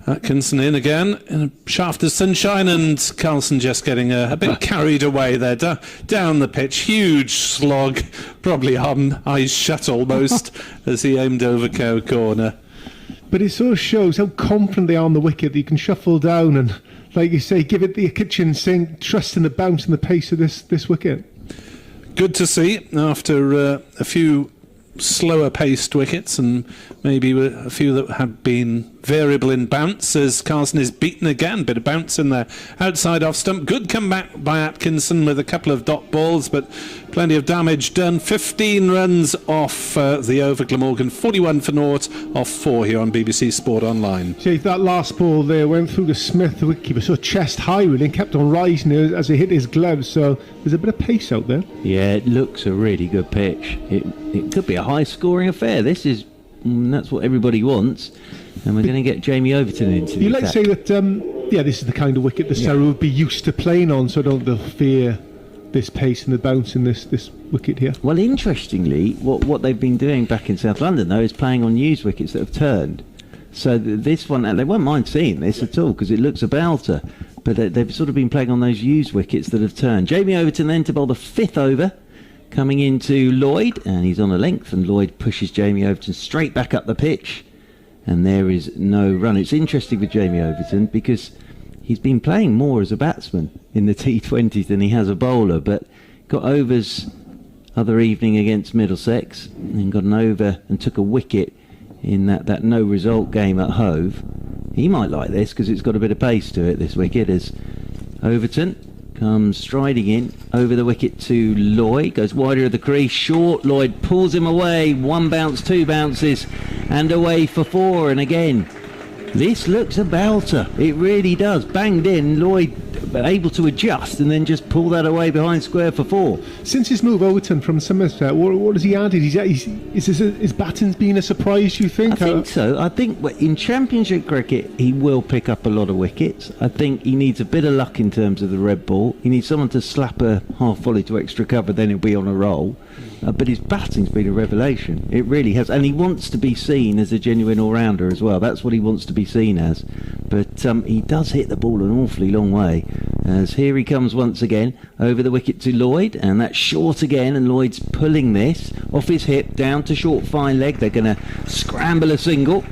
Atkinson in again in a shaft of sunshine, and Carlson just getting a bit carried away there down the pitch. Huge slog, probably eyes shut almost as he aimed over cow corner. But it sort of shows how confident they are on the wicket that you can shuffle down and, like you say, give it the kitchen sink, trust in the bounce and the pace of this wicket. Good to see after a few slower paced wickets and maybe a few that have been variable in bounce, as Carlson is beaten again. Bit of bounce in there outside off stump. Good comeback by Atkinson with a couple of dot balls, but plenty of damage done. 15 runs off the over Glamorgan, 41 for naught off 4 here on BBC Sport Online. See, that last ball there went through to Smith, the wicketkeeper, so chest high really, and kept on rising as it hit his gloves, so there's a bit of pace out there. Yeah, it looks a really good pitch. It could be a high scoring affair. This is that's what everybody wants, and we're going to get Jamie Overton into the You like to say that this is the kind of wicket the Surrey would be used to playing on, so don't fear this pace and the bounce in this wicket here. Well, interestingly, what they've been doing back in South London though is playing on news wickets that have turned. So this one, they won't mind seeing this at all because it looks a belter. But they've sort of been playing on those used wickets that have turned. Jamie Overton then to bowl the 5th over, coming into Lloyd, and he's on a length, and Lloyd pushes Jamie Overton straight back up the pitch, and there is no run. It's interesting with Jamie Overton because he's been playing more as a batsman in the T20s than he has a bowler, but got overs other evening against Middlesex, and got an over and took a wicket in that no result game at Hove. He might like this because it's got a bit of pace to it, this wicket, as Overton comes striding in over the wicket to Lloyd, goes wider of the crease, short. Lloyd pulls him away, 1 bounce, 2 bounces, and away for 4. And again, this looks a belter. It really does. Banged in, Lloyd able to adjust and then just pull that away behind square for 4. Since his move, Overton from Somerset, what has he added? Is his batting's been a surprise, you think? I think so. I think in Championship cricket he will pick up a lot of wickets. I think he needs a bit of luck in terms of the red ball. He needs someone to slap a half volley to extra cover, then he'll be on a roll. But his batting's been a revelation. It really has. And he wants to be seen as a genuine all-rounder as well. That's what he wants to be seen as. But he does hit the ball an awfully long way. As here he comes once again over the wicket to Lloyd, and that's short again, and Lloyd's pulling this off his hip down to short fine leg. They're going to scramble a single,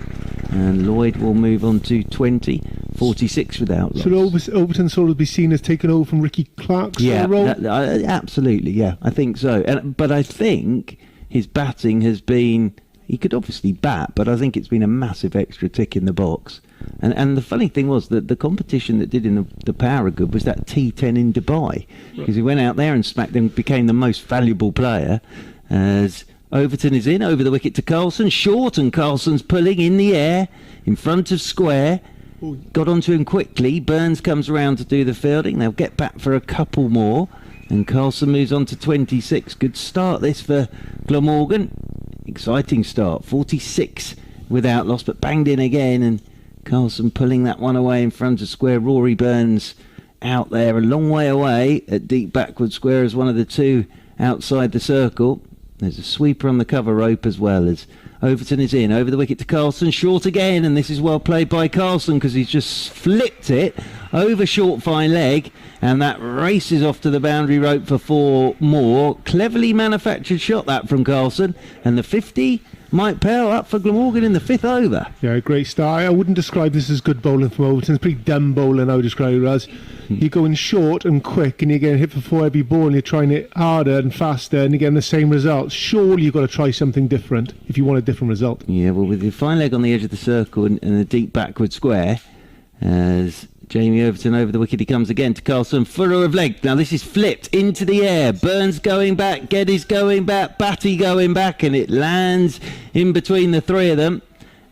and Lloyd will move on to 20, 46 without loss. Should Overton sort of be seen as taking over from Ricky Clark's role? Absolutely, yeah, I think so. But I think his batting has been, he could obviously bat, but I think it's been a massive extra tick in the box. And the funny thing was that the competition that did in the Power of Good was that T10 in Dubai, because he went out there and smacked them, became the most valuable player. As Overton is in over the wicket to Carlson, short, and Carlson's pulling in the air in front of square. Got onto him quickly. Burns comes around to do the fielding. They'll get back for a couple more, and Carlson moves on to 26. Good start this for Glamorgan. Exciting start. 46 without loss, but banged in again, and Carlson pulling that one away in front of square. Rory Burns out there a long way away at deep backward square as one of the two outside the circle. There's a sweeper on the cover rope as well, as Overton is in over the wicket to Carlson, short again, and this is well played by Carlson because he's just flipped it over short fine leg, and that races off to the boundary rope for 4 more. Cleverly manufactured shot that from Carlson, and the 50 Mike Pell up for Glamorgan in the 5th over. Yeah, great start. I wouldn't describe this as good bowling from Overton. It's pretty dumb bowling, I would describe it as. You're going short and quick, and you're getting hit for 4 every ball, and you're trying it harder and faster, and you're getting the same result. Surely you've got to try something different if you want a different result. Yeah, well, with the fine leg on the edge of the circle and a deep backward square, as Jamie Overton over the wicket, he comes again to Carlson, furrow of leg. Now this is flipped into the air. Burns going back, Geddes going back, Batty going back, and it lands in between the 3 of them.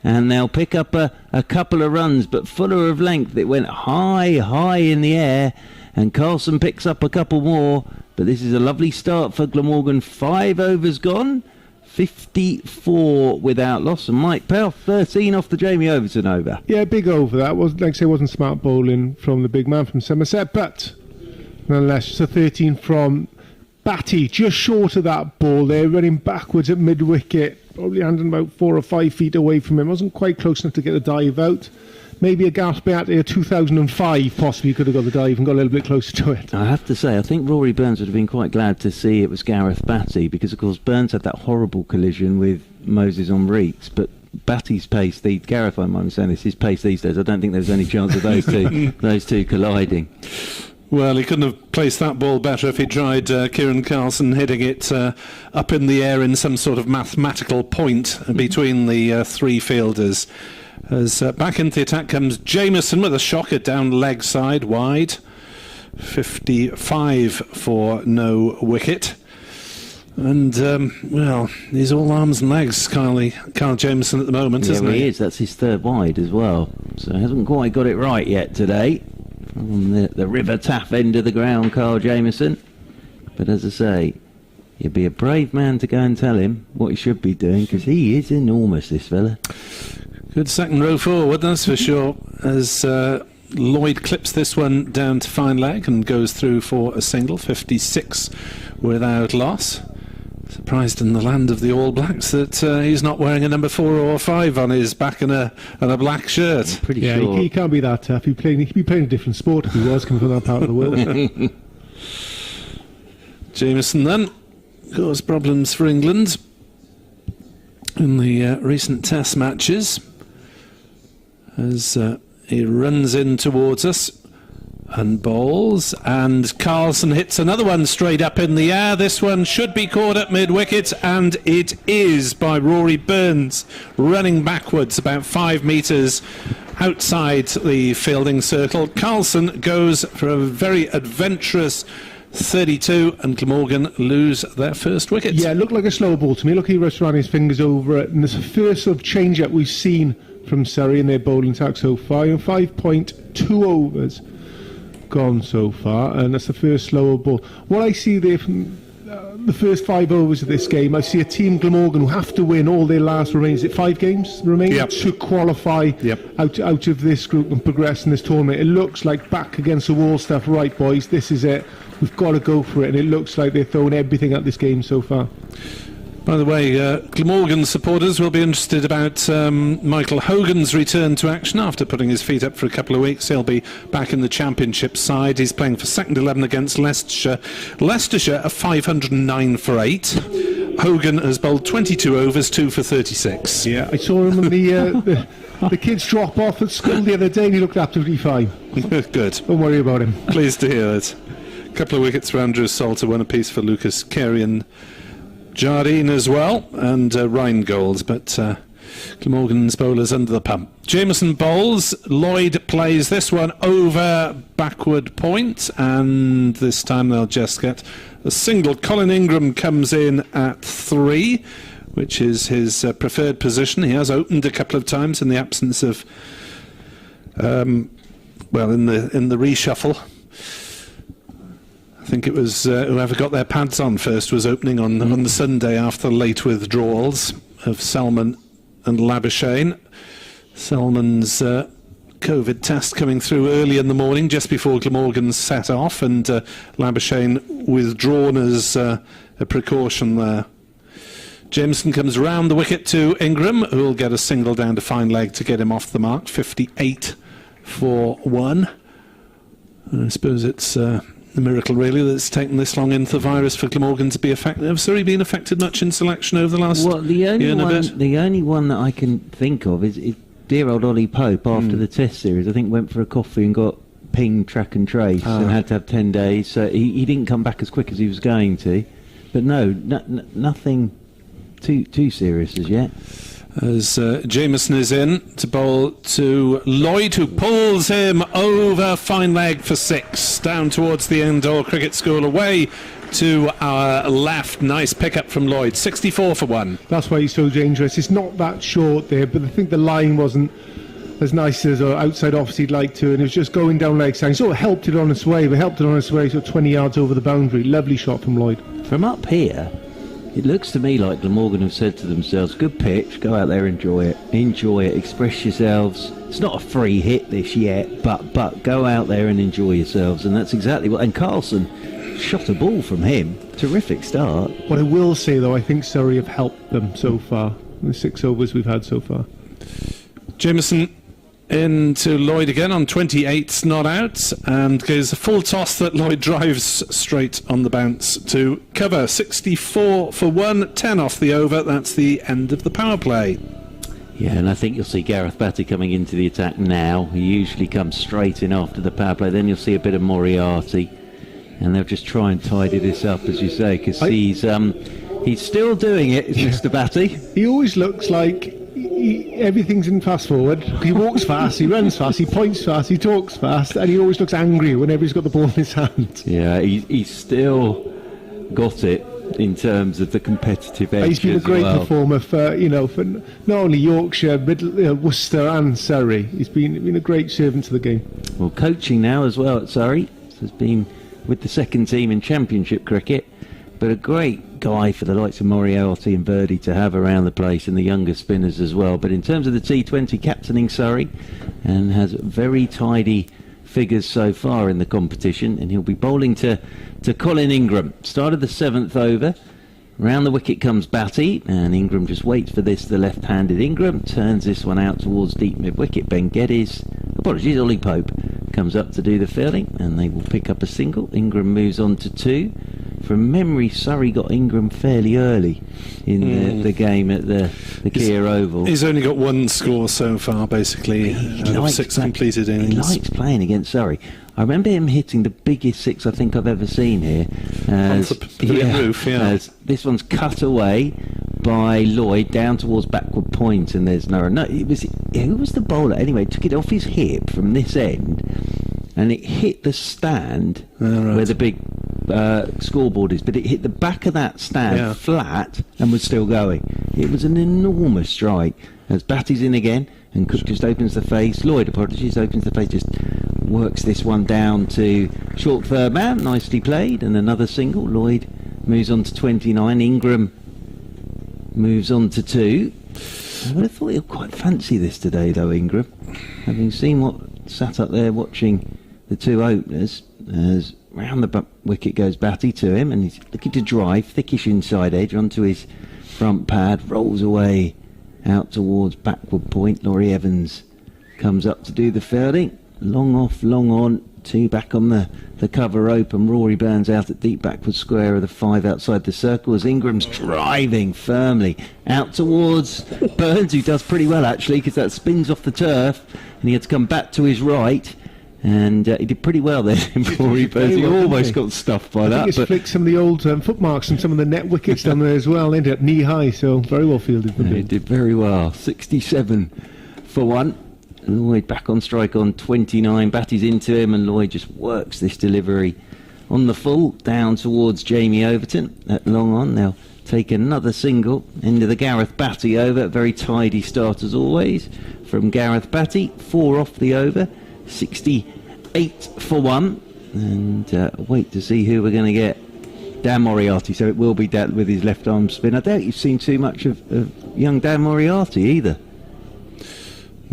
And they'll pick up a couple of runs, but fuller of length. It went high in the air, and Carlson picks up a couple more. But this is a lovely start for Glamorgan. 5 overs gone, 54 without loss, and Mike Pell 13 off the Jamie Overton over. Yeah, big over that. Was, like I say, wasn't smart bowling from the big man from Somerset, but nonetheless, just a 13 from Batty, just short of that ball there, running backwards at mid-wicket, probably landing about 4 or 5 feet away from him. Wasn't quite close enough to get the dive out. Maybe a Gareth Batty 2005 possibly could have got the dive and got a little bit closer to it. I have to say, I think Rory Burns would have been quite glad to see it was Gareth Batty, because of course Burns had that horrible collision with Moses on Reeks, but Batty's pace, Gareth, I might be saying this, his pace these days, I don't think there's any chance of those two colliding. Well, he couldn't have placed that ball better if he tried Kieran Carlson hitting it up in the air in some sort of mathematical point between the three fielders. As back into the attack comes Jameson with a shocker down leg side wide. 55 for no wicket. And, well, he's all arms and legs, Kyle Jameson at the moment, isn't he? Yeah, he is. That's his third wide as well. So hasn't quite got it right yet today. On the River Taff end of the ground, Kyle Jameson. But as I say, you'd be a brave man to go and tell him what he should be doing, because he is enormous, this fella. Good second row forward, that's for sure, as Lloyd clips this one down to fine leg and goes through for a single, 56 without loss. Surprised in the land of the All Blacks that he's not wearing a number 4 or 5 on his back and a black shirt. I'm pretty sure. He can't be that tough. He'd be playing a different sport if he was coming from that part of the world. Jameson then caused problems for England in the recent Test matches as he runs in towards us and bowls, and Carlson hits another one straight up in the air. This one should be caught at mid-wicket, and it is by Rory Burns, running backwards about 5 metres outside the fielding circle. Carlson goes for a very adventurous 32, and Glamorgan lose their first wicket. Yeah, it looked like a slow ball to me. Look, he ran his fingers over it, and it's the first sort of change-up we've seen from Surrey in their bowling attack so far. 5.2 overs gone so far, and that's the first slower ball. What I see there from the first 5 overs of this game, I see a team, Glamorgan, who have to win all their last remaining, is it 5 games remaining, to qualify out of this group and progress in this tournament. It looks like back against the wall stuff. Right, boys, this is it. We've got to go for it, and it looks like they're throwing everything at this game so far. By the way, Glamorgan supporters will be interested about Michael Hogan's return to action after putting his feet up for a couple of weeks. He'll be back in the Championship side. He's playing for second 11 against Leicestershire. Leicestershire are 509 for 8. Hogan has bowled 22 overs, 2 for 36. Yeah, I saw him when the kids drop off at school the other day, and he looked absolutely fine. Good. Don't worry about him. Pleased to hear it. A couple of wickets for Andrew Salter, one apiece for Lucas Carey and Jardine as well, and Ryan Gold, but Glamorgan's bowlers under the pump. Jameson bowls, Lloyd plays this one over backward point, and this time they'll just get a single. Colin Ingram comes in at 3, which is his preferred position. He has opened a couple of times in the absence of in the reshuffle. I think it was whoever got their pads on first was opening on the Sunday after late withdrawals of Selman and Labuschagne. Selman's COVID test coming through early in the morning, just before Glamorgan set off, and Labuschagne withdrawn as a precaution there. Jameson comes round the wicket to Ingram, who will get a single down to fine leg to get him off the mark. 58 for 1. I suppose it's a miracle really that it's taken this long into the virus for Glamorgan to be affected. Have Surrey been affected much in selection over the last year and a bit? The only one that I can think of is dear old Ollie Pope after the Test series. I think went for a coffee and got pinged track and trace and had to have 10 days. So he didn't come back as quick as he was going to. But no, nothing too serious as yet. As Jameson is in to bowl to Lloyd, who pulls him over fine leg for 6 down towards the indoor cricket school, away to our left. Nice pickup from Lloyd. 64 for 1. That's why he's so dangerous. It's not that short there, but I think the line wasn't as nice as outside off as he'd like to, and it was just going down leg side. He sort of helped it on its way, so 20 yards over the boundary. Lovely shot from Lloyd. From up here, it looks to me like Glamorgan have said to themselves, good pitch, go out there, enjoy it, express yourselves. It's not a free hit this yet, but go out there and enjoy yourselves. And that's exactly what, and Carlson shot a ball from him. Terrific start. What I will say though, I think Surrey have helped them so far, the 6 overs we've had so far. Jameson into Lloyd again on 28's not out, and goes a full toss that Lloyd drives straight on the bounce to cover. 64 for 1, 10 off the over. That's the end of the power play. Yeah, and I think you'll see Gareth Batty coming into the attack now. He usually comes straight in after the power play. Then you'll see a bit of Moriarty, and they'll just try and tidy this up, as you say, because he's still doing it, Mr. Batty. He always looks like everything's in fast forward. He walks fast, he runs fast, he points fast, he talks fast, and he always looks angry whenever he's got the ball in his hand. Yeah, he's still got it in terms of the competitive edge. He's been a great performer for not only Yorkshire, Worcester and Surrey. He's been a great servant to the game. Well, coaching now as well at Surrey. Has been with the second team in Championship cricket, but a great guy for the likes of Moriarty and Verdi to have around the place, and the younger spinners as well. But in terms of the T20, captaining Surrey, and has very tidy figures so far in the competition, and he'll be bowling to Colin Ingram. Started the 7th over. Round the wicket comes Batty, and Ingram just waits for this, the left-handed Ingram, turns this one out towards deep mid-wicket. Ben Geddes, Ollie Pope, comes up to do the fielding, and they will pick up a single. Ingram moves on to 2. From memory, Surrey got Ingram fairly early in the game at the Kia Oval. He's only got 1 score so far, basically, out of 6 completed innings. He likes playing against Surrey. I remember him hitting the biggest 6 I think I've ever seen here. On the pavilion roof, as this one's cut away by Lloyd down towards backward point, and there's no. Who was the bowler? Anyway, took it off his hip from this end, and it hit the stand where the big scoreboard is, but it hit the back of that stand flat and was still going. It was an enormous strike. As Batty's in again, and Cook just opens the face. Lloyd, opens the face, just works this one down to short third man. Nicely played, and another single. Lloyd moves on to 29. Ingram moves on to 2. I would have thought he'll quite fancy this today, though, Ingram. Having seen what sat up there watching the 2 openers, as round the wicket goes Batty to him, and he's looking to drive, thickish inside edge onto his front pad, rolls away out towards backward point. Laurie Evans comes up to do the fielding. Long off, long on, 2 back on the cover open. Rory Burns out at deep backward square of the 5 outside the circle, as Ingram's driving firmly out towards Burns, who does pretty well actually, because that spins off the turf, and he had to come back to his right. And he did pretty well there, Rory Burns. He almost got stuffed by that. I think it's flicked some of the old footmarks and some of the net wickets down there as well. Ended up knee high, so very well fielded. He did very well. 67 for 1. Lloyd back on strike on 29. Batty's into him, and Lloyd just works this delivery on the full down towards Jamie Overton at long on. They'll take another single into the Gareth Batty over. Very tidy start as always from Gareth Batty. 4 off the over. 68 for 1, and wait to see who we're going to get. Dan Moriarty, so it will be that with his left arm spin. I doubt you've seen too much of young Dan Moriarty either.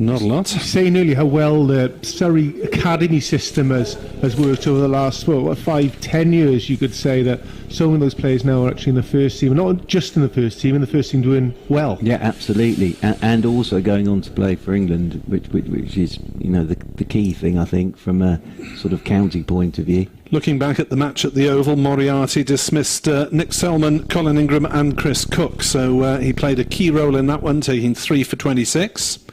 Not a lot. Saying earlier how well the Surrey Academy system has worked over the last 5-10 years, you could say that so many of those players now are actually in the first team, not just in the first team doing well. Yeah, absolutely, and also going on to play for England, which is the key thing I think from a sort of county point of view. Looking back at the match at the Oval, Moriarty dismissed Nick Selman, Colin Ingram and Chris Cook, so he played a key role in that one, taking 3 for 26.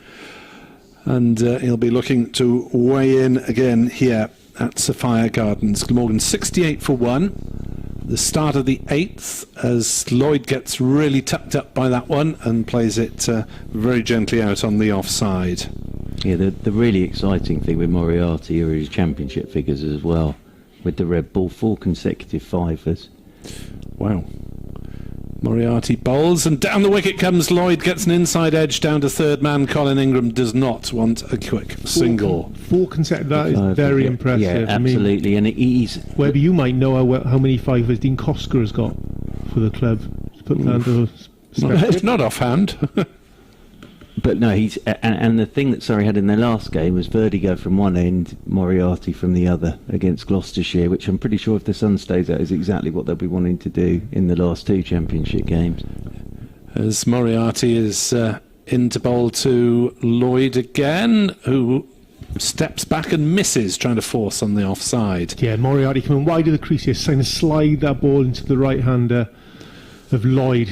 And he'll be looking to weigh in again here at Sophia Gardens. Glamorgan 68 for 1. The start of the 8th, as Lloyd gets really tucked up by that one and plays it very gently out on the offside. Yeah, the really exciting thing with Moriarty are his championship figures as well, with the red ball, 4 consecutive 5ers. Wow. Moriarty bowls, and down the wicket comes Lloyd, gets an inside edge down to third man. Colin Ingram does not want a quick single. 4 consecutive, that is very impressive. Yeah, absolutely. And he's... Whether you might know how many 5ers Dean Kosker has got for the club. Put that not offhand. But no, he's and the thing that Surrey had in their last game was Vertigo from one end, Moriarty from the other against Gloucestershire, which I'm pretty sure if the sun stays out is exactly what they'll be wanting to do in the last 2 championship games. As Moriarty is in to bowl to Lloyd again, who steps back and misses, trying to force on the offside. Yeah, Moriarty coming wide of the crease here, trying to slide that ball into the right hander of Lloyd.